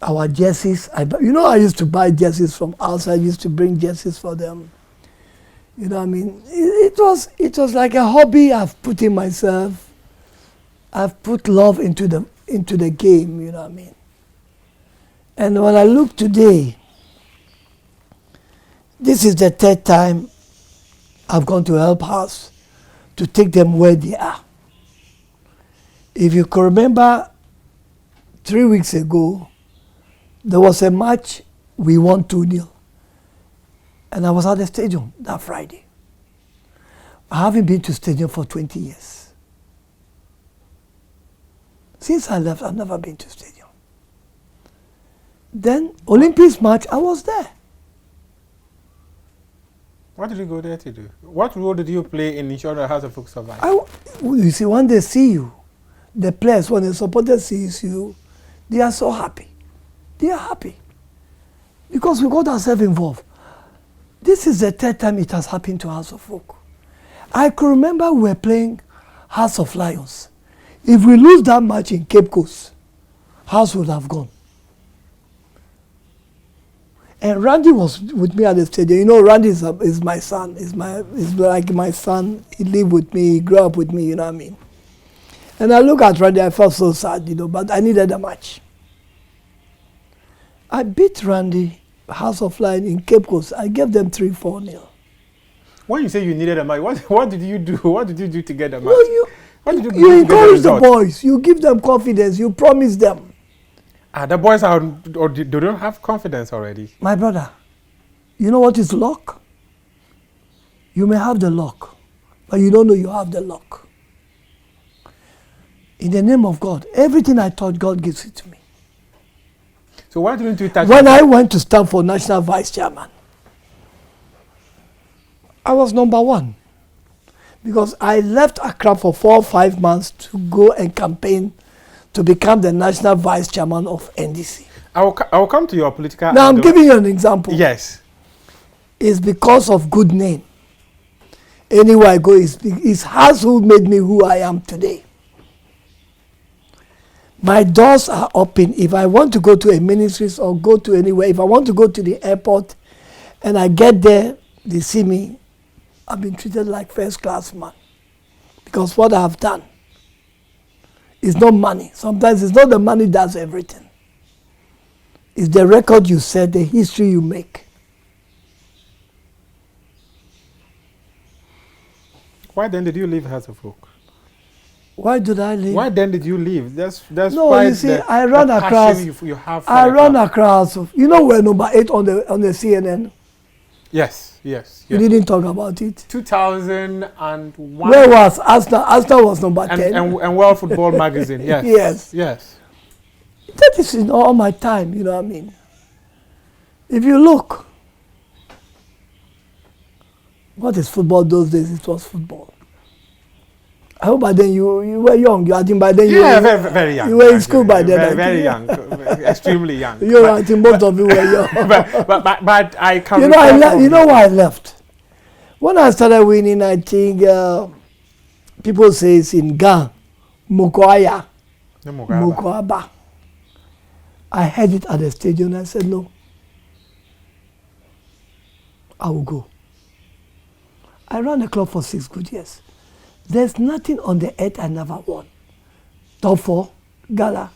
our jerseys, I used to buy jerseys from outside. I used to bring jerseys for them. You know what I mean? It was like a hobby I've put in myself. I've put love into the game, you know what I mean? And when I look today, this is the third time I've gone to help House to take them where they are. If you can remember, 3 weeks ago, there was a match, we won 2-0. And I was at the stadium that Friday. I haven't been to stadium for 20 years. Since I left, I've never been to stadium. Then, Olympics match, I was there. What did you go there to do? What role did you play in ensuring the House of Folk survive? You see, when they see you, the players, when the supporters sees you, they are so happy. They are happy. Because we got ourselves involved. This is the third time it has happened to House of Folk. I can remember we were playing House of Lions. If we lose that match in Cape Coast, House would have gone. And Randy was with me at the stadium. You know, Randy is my son. Is like my son. He lived with me. He grew up with me. You know what I mean? And I look at Randy, I felt so sad, but I needed a match. I beat Randy, House of Lion in Cape Coast. I gave them 3-4-0. When you say you needed a match, what did you do? What did you do to get a match? Well, what did you do you to encourage get the boys. You give them confidence. You promise them. The boys they don't have confidence already. My brother, you know what is luck? You may have the luck, but you don't know you have the luck. In the name of God, everything I thought, God gives it to me. So why didn't you touch When I went to stand for national vice chairman, I was number 1 because I left Accra for 4 or 5 months to go and campaign to become the national vice chairman of NDC. I will come to your political... Now I'm giving you an example. Yes. It's because of good name. Anywhere I go, it's has who made me who I am today. My doors are open. If I want to go to a ministries or go to anywhere, if I want to go to the airport and I get there, they see me, I've been treated like first class man. Because what I have done is not money. Sometimes it's not the money does everything. It's the record you set, the history you make. Why then did you leave House of Oak? Why did I leave? Why then did you leave? That's no, you see, I run across. You have I run across. We're number 8 on the CNN. Yes. You didn't talk about it. 2001. Where was Arsenal? Arsenal was number 10. And World Football Magazine. Yes. Yes. That is in all my time. You know what I mean? If you look, what is football those days? It was football. I hope by then you were young. I think by then you were very, very young. You were in school by then. Very young, extremely young. I think most of you were young. but I can't. You know why I left? When I started winning, I think people say it's in Ghana, Mukwaya, Mukwaba. I heard it at the stadium and I said, no, I will go. I ran the club for 6 good years. There's nothing on the earth I never won. Top 4, gala,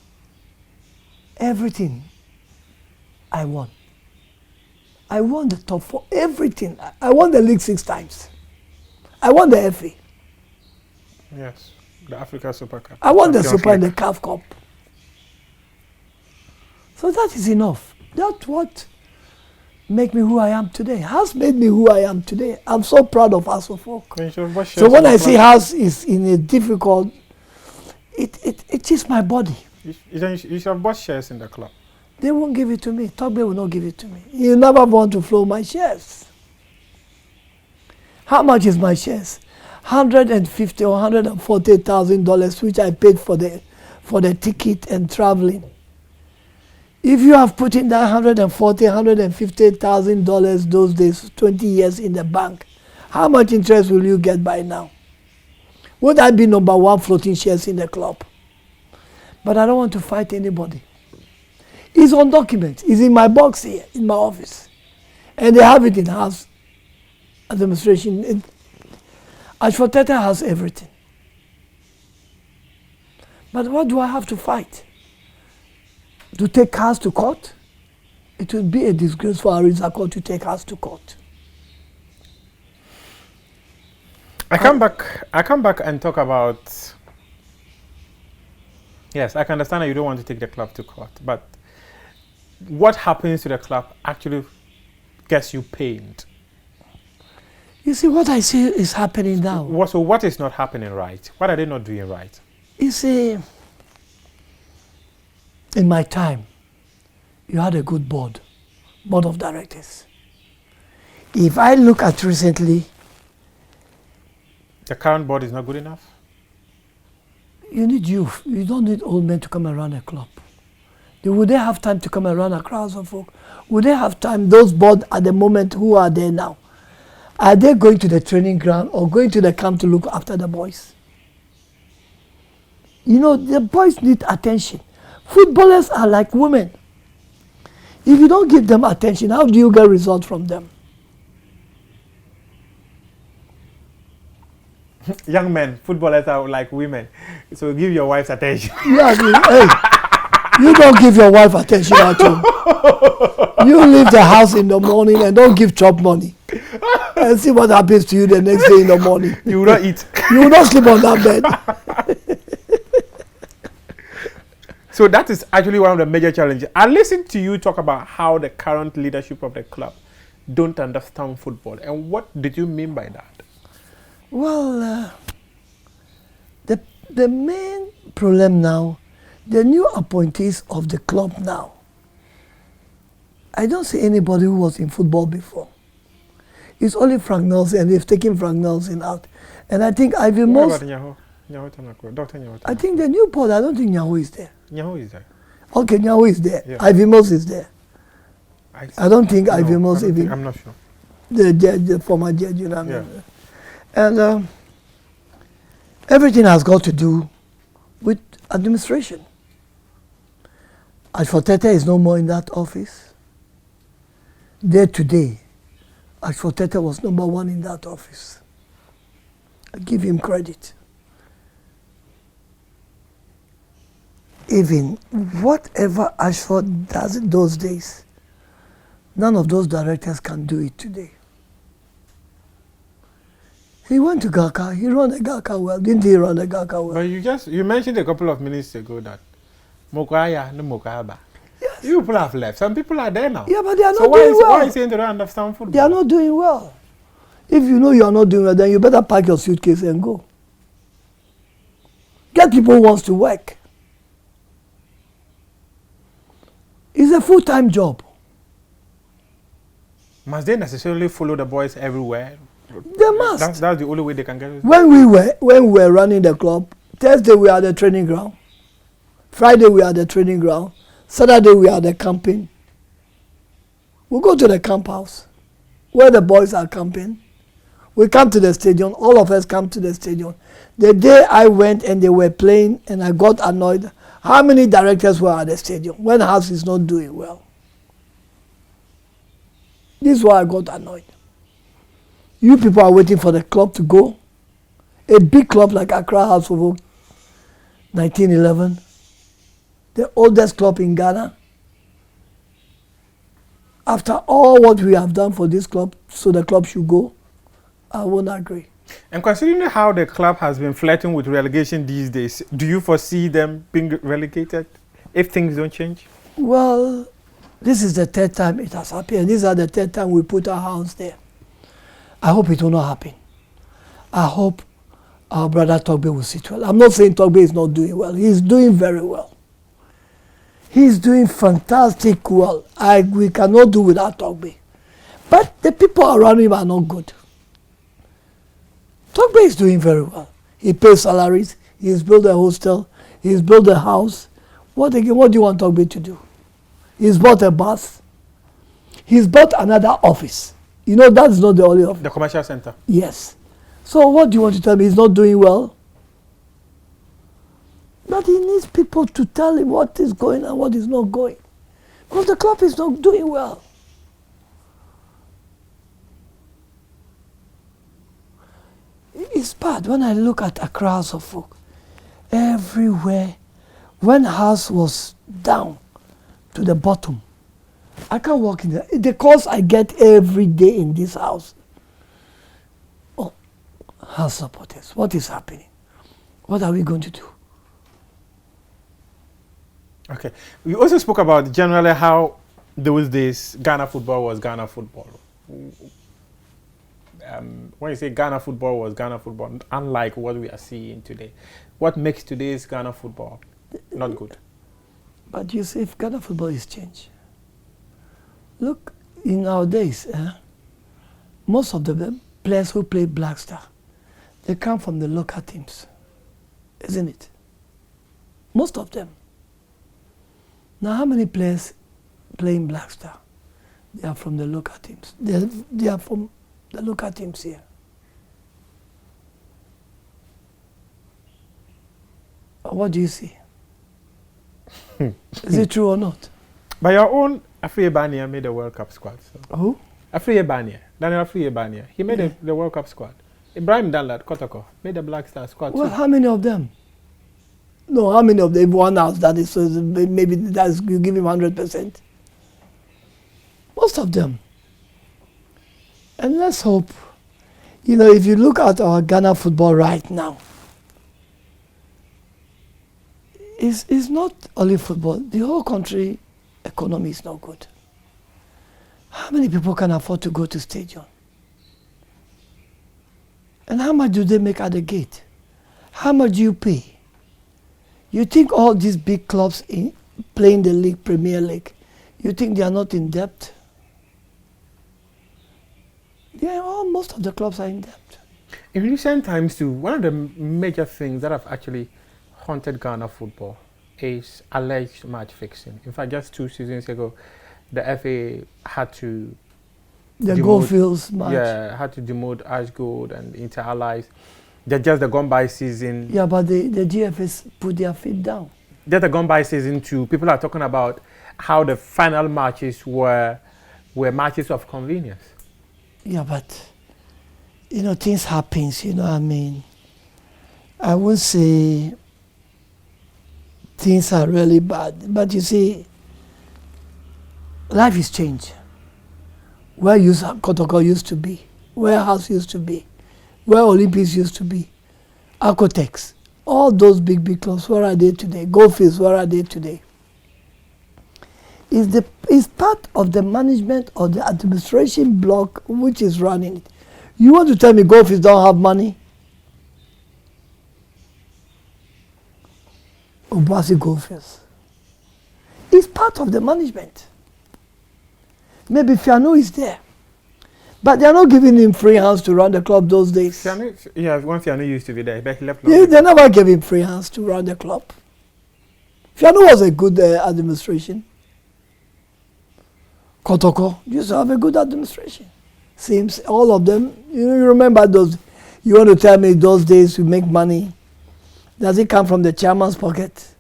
everything I won. I won the top 4, everything. I won the league 6 times. I won the FA. Yes, the Africa Super Cup. I won the Super and the CAF Cup. So that is enough. That's what make me who I am today. Has made me who I am today. I'm so proud of House of Oak. So when I see House is in a difficult, it is my body. You should have bought shares in the club. They won't give it to me. Togbe will not give it to me. You never want to flow my shares. How much is my shares? $150,000 or $140,000, which I paid for the ticket and traveling. If you have put in that $140,000, $150,000 those days, 20 years in the bank, how much interest will you get by now? Would I be number 1 floating shares in the club? But I don't want to fight anybody. It's on document. It's in my box here, in my office. And they have it in house administration. Ashfoteta has everything. But what do I have to fight? To take House to court? It would be a disgrace for Harry Zak to take House to court. I come back and talk about. Yes, I can understand that you don't want to take the club to court, but what happens to the club actually gets you pained. You see, what I see is happening now. So what is not happening right? What are they not doing right? You see, in my time, you had a good board of directors. If I look at recently, the current board is not good enough? You need youth. You don't need old men to come and run a club. Would they have time to come and run a crowd of folk? Would they have time? Those board at the moment, who are there now? Are they going to the training ground or going to the camp to look after the boys? The boys need attention. Footballers are like women. If you don't give them attention, how do you get results from them? Young men, footballers are like women. So give your wives attention. Yeah, hey, you don't give your wife attention at home. You leave the house in the morning and don't give chop money. And see what happens to you the next day in the morning. You will not eat. You will not sleep on that bed. So that is actually one of the major challenges. I listened to you talk about how the current leadership of the club don't understand football. And what did you mean by that? Well, the main problem now, the new appointees of the club now, I don't see anybody who was in football before. It's only Frank Nelson, and they've taken Frank Nelson out. And I think Ivy Moss. I think the new board, I don't think Nyaho is there. Nyaho is there. Okay, Nyaho is there. Yeah. Ivy Moss is there. I don't think Ivy Moss even. I'm not sure. The former judge, you know. Yeah. And everything has got to do with administration. Ashford is no more in that office. Day to day, Ashford was number one in that office. I give him credit. Even whatever Ashford does in those days, none of those directors can do it today. He went to Gaka. He ran the Gaka well. Didn't he run the Gaka well? But you mentioned a couple of minutes ago that Mokaya, no Mokaba. Yes. You people have left. Some people are there now. Yeah, but they are So not doing well. why is saying they don't understand football? They are not doing well. If you know you are not doing well, then you better pack your suitcase and go. Get people who wants to work. It's a full-time job. Must they necessarily follow the boys everywhere? They must. That's the only way they can get it. When we were running the club, Thursday we are at the training ground. Friday we are at the training ground. Saturday we are at the camping. We go to the camp house where the boys are camping. We come to the stadium. All of us come to the stadium. The day I went and they were playing and I got annoyed, how many directors were at the stadium when House is not doing well? This is why I got annoyed. You people are waiting for the club to go. A big club like Accra House of Oak, 1911, the oldest club in Ghana. After all what we have done for this club, so the club should go, I won't agree. And considering how the club has been flirting with relegation these days, do you foresee them being relegated if things don't change? Well, this is the third time it has happened. These are the third time we put our house there. I hope it will not happen. I hope our brother Togbe will sit well. I'm not saying Togbe is not doing well. He's doing very well. He's doing fantastic well. We cannot do without Togbe. But the people around him are not good. Togbe is doing very well. He pays salaries. He's built a hostel. He's built a house. What do you want Togbe to do? He's bought a bus. He's bought another office. You know, that's not the only office. The commercial center. Yes. So what do you want to tell me? He's not doing well? But he needs people to tell him what is going and what is not going. Because the club is not doing well. It's bad when I look at Accra House of Folk. Everywhere, when house was down to the bottom, I can't walk in there. The calls I get every day in this house. Oh, house supporters, what is happening? What are we going to do? Okay. We also spoke about generally how those days Ghana football was Ghana football. When you say Ghana football was Ghana football, unlike what we are seeing today, what makes today's Ghana football not good? But you see, if Ghana football is changed, look, in our days, most of the players who play Black Star, they come from the local teams, isn't it? Most of them. Now, how many players playing Black Star? They are from the local teams. They are from the local teams here. What do you see? Is it true or not? By your own, Afriye Bania made the World Cup squad. So. Who? Afriye Bania. Daniel Afriye Bania. He made the World Cup squad. Ibrahim Danlad, Kotoko, made the Black Stars squad Well, too. how many of them? No, how many of them? If one out, that is, so maybe that's, you give him 100%. Most of them. And let's hope, if you look at our Ghana football right now, it's not only football. The whole country economy is not good. How many people can afford to go to stadium? And how much do they make at the gate? How much do you pay? You think all these big clubs playing the league, Premier League, you think they are not in debt? Yeah, most of the clubs are in debt. In recent times too, one of the major things that have actually haunted Ghana football is alleged match fixing. In fact, just 2 seasons ago, the FA had to Goldfields match. Yeah, had to demote Ash Gold and Inter Allies. Just the gone by season. Yeah, but the GFS put their feet down. Just the gone by season too. People are talking about how the final matches were matches of convenience. Yeah, but things happens. I mean, I won't say things are really bad, but you see, life is changed. Where Kotoko used to be, where House used to be, where Olympics used to be, Architects, all those big clubs, where are they today? Goldfields, where are they today? It's part of the management or the administration block which is running it. You want to tell me Goldfields don't have money? Obasi Goldfields. It's part of the management. Maybe Fiano is there. But they're not giving him free hands to run the club those days. Fiano, one Fiano used to be there, but he left. They never gave him free hands to run the club. Fiano was a good administration. Kotoko used to have a good administration. Seems all of them, you remember those, you want to tell me those days we make money. Does it come from the chairman's pocket?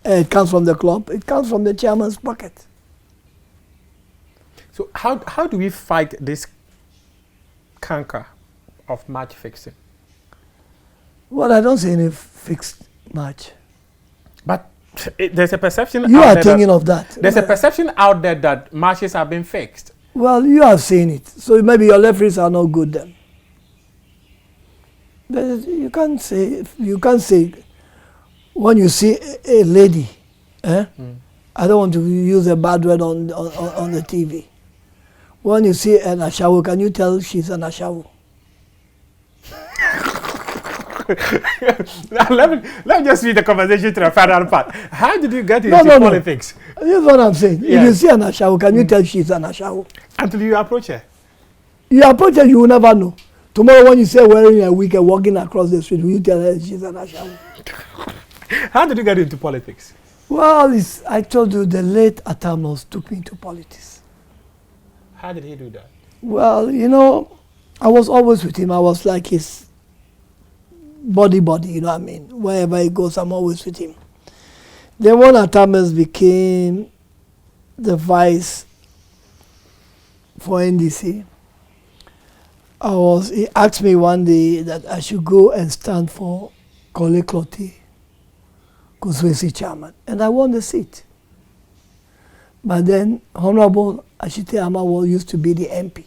It comes from the club. It comes from the chairman's pocket. So how do we fight this canker of match fixing? Well, I don't see any fixed match. But there's a perception you out are there thinking of that. There's a perception out there that matches have been fixed. Well, you have seen it. So maybe your referees are not good then. But you can't say when you see a lady, I don't want to use a bad word on the TV. When you see an ashawo, can you tell she's an ashawo? let me just read the conversation to the final part. How did you get into politics? This is what I'm saying. Yes. If you see an ashawo, can you tell she's an ashawo? Until you approach her. You approach her, you will never know. Tomorrow when you say wearing a wig and walking across the street, will you tell her she's an ashawo? How did you get into politics? Well, I told you the late Atamos took me into politics. How did he do that? Well, I was always with him. I was like his body, you know what I mean? Wherever he goes, I'm always with him. Then when Atamos became the vice for NDC, he asked me one day that I should go and stand for Kole Kloti, Kuswesi chairman, and I won the seat. But then Honorable Ashite Amawol used to be the MP.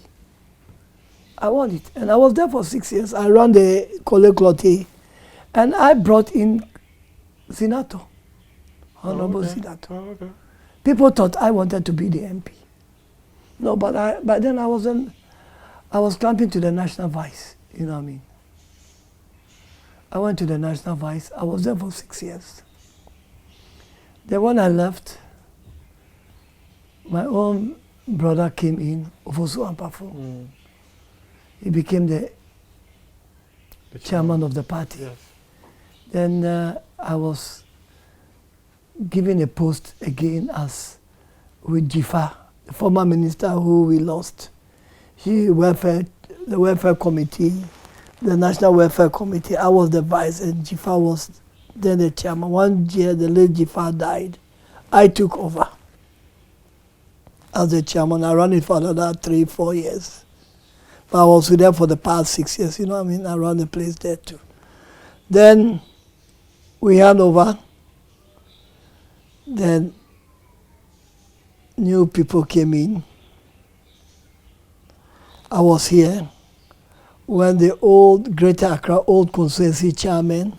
I won it, and I was there for 6 years. I ran the Kole Kloti, and I brought in Zinato, Honorable Zinato. Oh, okay. People thought I wanted to be the MP. No, but then I was clamping to the national vice, you know what I mean? I went to the national vice. I was there for 6 years. Then when I left, my own brother came in, Ofosu Ampafo. He became the chairman of the party. Yes. Then I was given a post again with Jifa, the former minister who we lost. The welfare committee, the National Welfare Committee. I was the vice, and Jifa was then the chairman. One year, the late Jifa died. I took over as the chairman. I ran it for another 3-4 years. But I was with them for the past 6 years, you know what I mean, around the place there too. Then we hand over. Then new people came in. I was here when the old Greater Accra Old Constituency chairman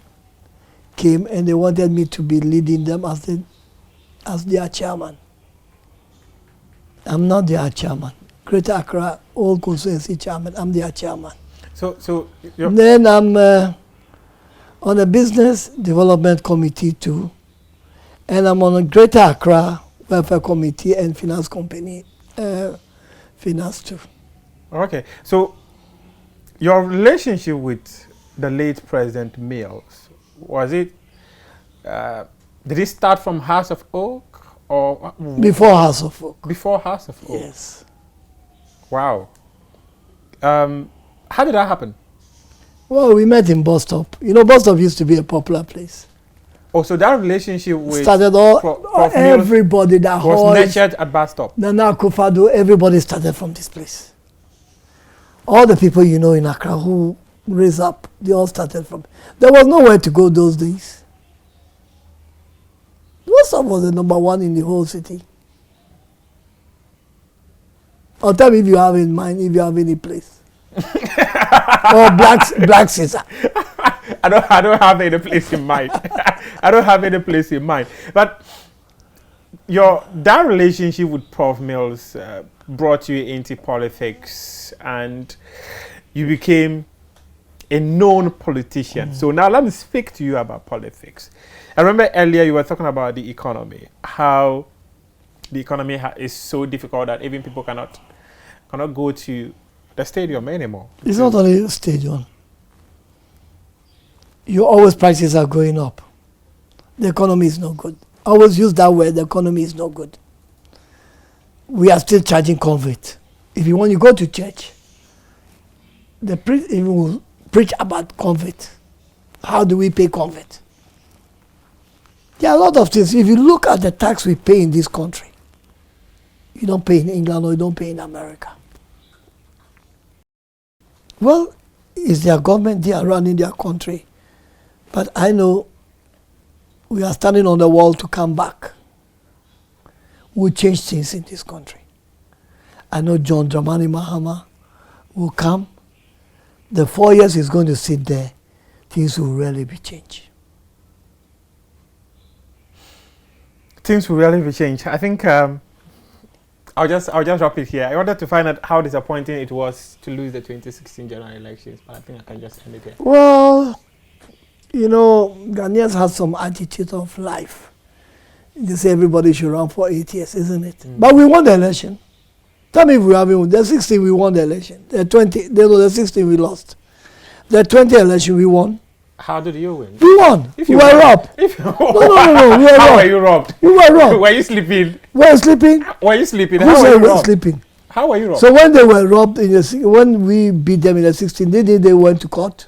came, and they wanted me to be leading them as their chairman. I'm not their chairman. Greater Accra Old Constituency chairman, I'm their chairman. So then I'm on a business development committee too, and I'm on a Greater Accra Welfare Committee and Finance Company, Finance too. Okay, so your relationship with the late President Mills, was it, did it start from House of Oak or? Before House of Oak. Before House of Oak? Yes. Wow. How did that happen? Well, we met in Bus Stop. You know, Bus Stop used to be a popular place. Oh, so that relationship with started everybody that was nurtured at Bus Stop. Nana Akufo-Addo, everybody started from this place. All the people you know in Accra who raised up, they all started from. There was nowhere to go those days. Bus Stop was the number one in the whole city. Or tell me if you have in mind, if you have any place. Or Black Caesar. I don't have any place in mind. I don't have any place in mind. But that relationship with Prof. Mills brought you into politics, and you became a known politician. So now let me speak to you about politics. I remember earlier you were talking about the economy, how the economy is so difficult that even people cannot go to the stadium anymore. It's not only a stadium. Prices are going up. The economy is not good. I always use that word, the economy is not good. We are still charging convert. When you go to church, the priest even will preach about convert. How do we pay convert? There are a lot of things. If you look at the tax we pay in this country, you don't pay in England or you don't pay in America. Well, it's their government, they are running their country. But I know we are standing on the wall to come back. We'll change things in this country. I know John Dramani Mahama will come. The 4 years he's going to sit there, things will really be changed. Things will really be changed. I think I'll just drop it here. I wanted to find out how disappointing it was to lose the 2016 general elections, but I think I can just end it here. Well, you know, Ghanaians have some attitude of life. They say everybody should run for 8 years, isn't it? But we won the election. Tell me if we haven't won. The 16 we won the election. The 16 we lost. The 20 election we won. How did you win? We won. We were robbed. No. We were How robbed. were you robbed? We were robbed. Were you sleeping? Were you sleeping? Were you sleeping? Who said we were sleeping? How were you robbed? So when they were robbed, when we beat them in the 16, they went to court.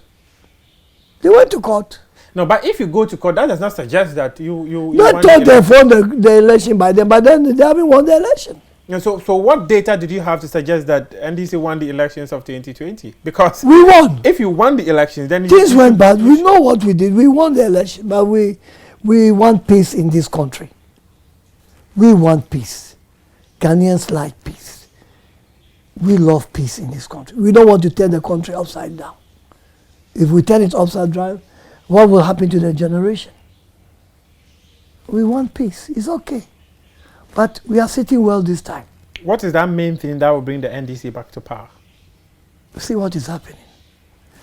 They went to court. No, but if you go to court, that does not suggest that you They thought they won the election by them, but then they haven't won the election. Yeah, so what data did you have to suggest that NDC won the elections of 2020? Because we won. If you won the elections, then things went bad. We know what we did. We won the election, but we want peace in this country. We want peace. Ghanaians like peace. We love peace in this country. We don't want to turn the country upside down. If we turn it upside down, what will happen to the generation? We want peace. It's okay. But we are sitting well this time. What is that main thing that will bring the NDC back to power? See what is happening.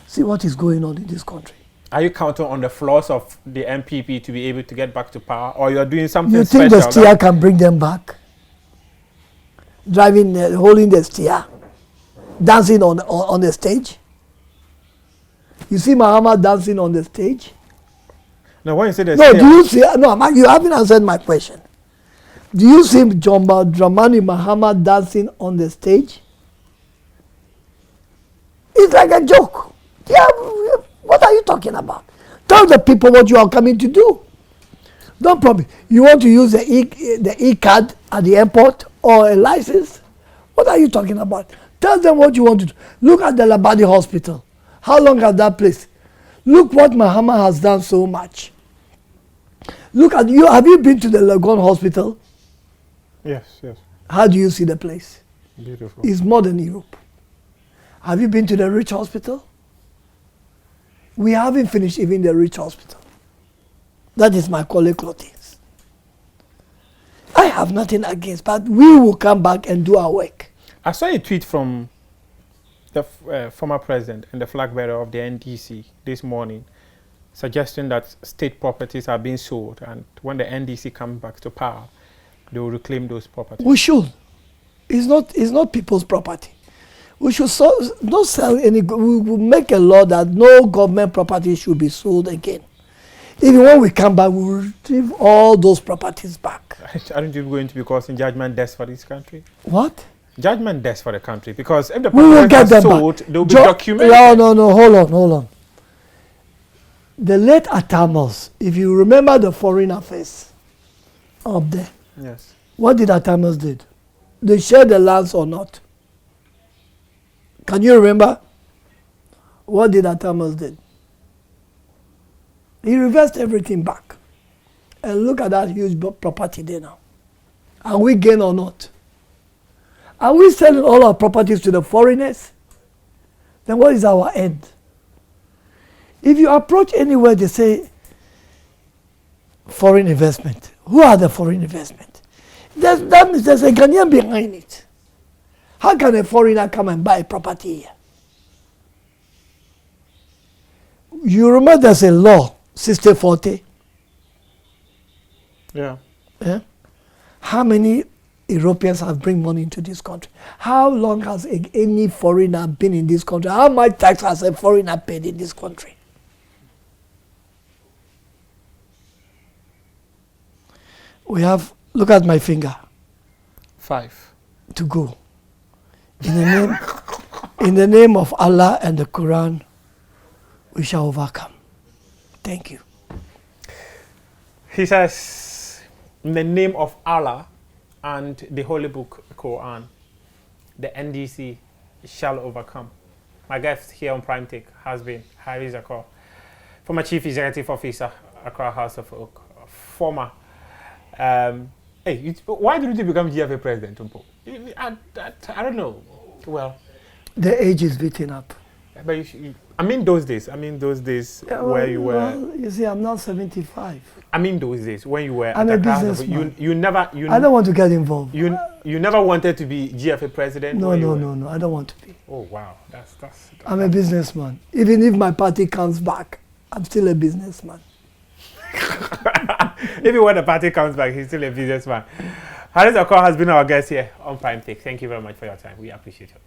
See what is going on in this country. Are you counting on the flaws of the MPP to be able to get back to power, or you are doing something special? You think the steer can bring them back? Holding the steer, dancing on the stage? You see Mahama dancing on the stage? No, when you say the steer... No, do you see... No, you haven't answered my question. Do you see John Dramani Mahama dancing on the stage? It's like a joke. Yeah, what are you talking about? Tell the people what you are coming to do. Don't promise. You want to use the e-card at the airport or a license? What are you talking about? Tell them what you want to do. Look at the Labadi Hospital. How long has that place? Look what Mahama has done so much. Look at you. Have you been to the Legon Hospital? Yes, yes. How do you see the place? Beautiful. It's more than Europe. Have you been to the Rich Hospital? We haven't finished even the Rich Hospital. That is my colleague Clotis. I have nothing against, but we will come back and do our work. I saw a tweet from the former president and the flag bearer of the NDC this morning, suggesting that state properties are being sold, and when the NDC comes back to power, they will reclaim those properties. We should. It's not people's property. We should not sell any. We will make a law that no government property should be sold again. Even when we come back, we will retrieve all those properties back. Aren't you going to be causing judgment deaths for this country? What? Judgment deaths for the country, because if the We will get properties are them sold, back. they will be documented. No. Hold on. The late Atamos, if you remember the foreign affairs up there, Yes. what did Atamos did? They shared the lands or not? Can you remember? What did Atamos did? He reversed everything back. And look at that huge property there now. Are we gain or not? Are we selling all our properties to the foreigners? Then what is our end? If you approach anywhere, they say foreign investment. Who are the foreign investment? That means there's a Ghanaian behind it. How can a foreigner come and buy property here? You remember there's a law, 6040? Yeah. Yeah? How many Europeans have bring money into this country? How long has any foreigner been in this country? How much tax has a foreigner paid in this country? We have, look at my finger, 5 to go. In the name of Allah and the Quran, we shall overcome. Thank you. He says, in the name of Allah and the Holy Book, Quran, the NDC shall overcome. My guest here on Prime Take has been Harry Zakkour, former Chief Executive Officer, Accra House of Oak, former. Why didn't you become GFA president, Umpo? I don't know. Well, the age is beating up. But I mean those days. Where you were. Well, you see, I'm not 75. I mean those days when you were. I'm a businessman. I don't want to get involved. You never wanted to be GFA president. No. I don't want to be. Oh wow, that's I'm a businessman. Even if my party comes back, I'm still a businessman. Even when the party comes back, he's still a businessman. Harry Zakkour has been our guest here on Prime Take. Thank you very much for your time. We appreciate it.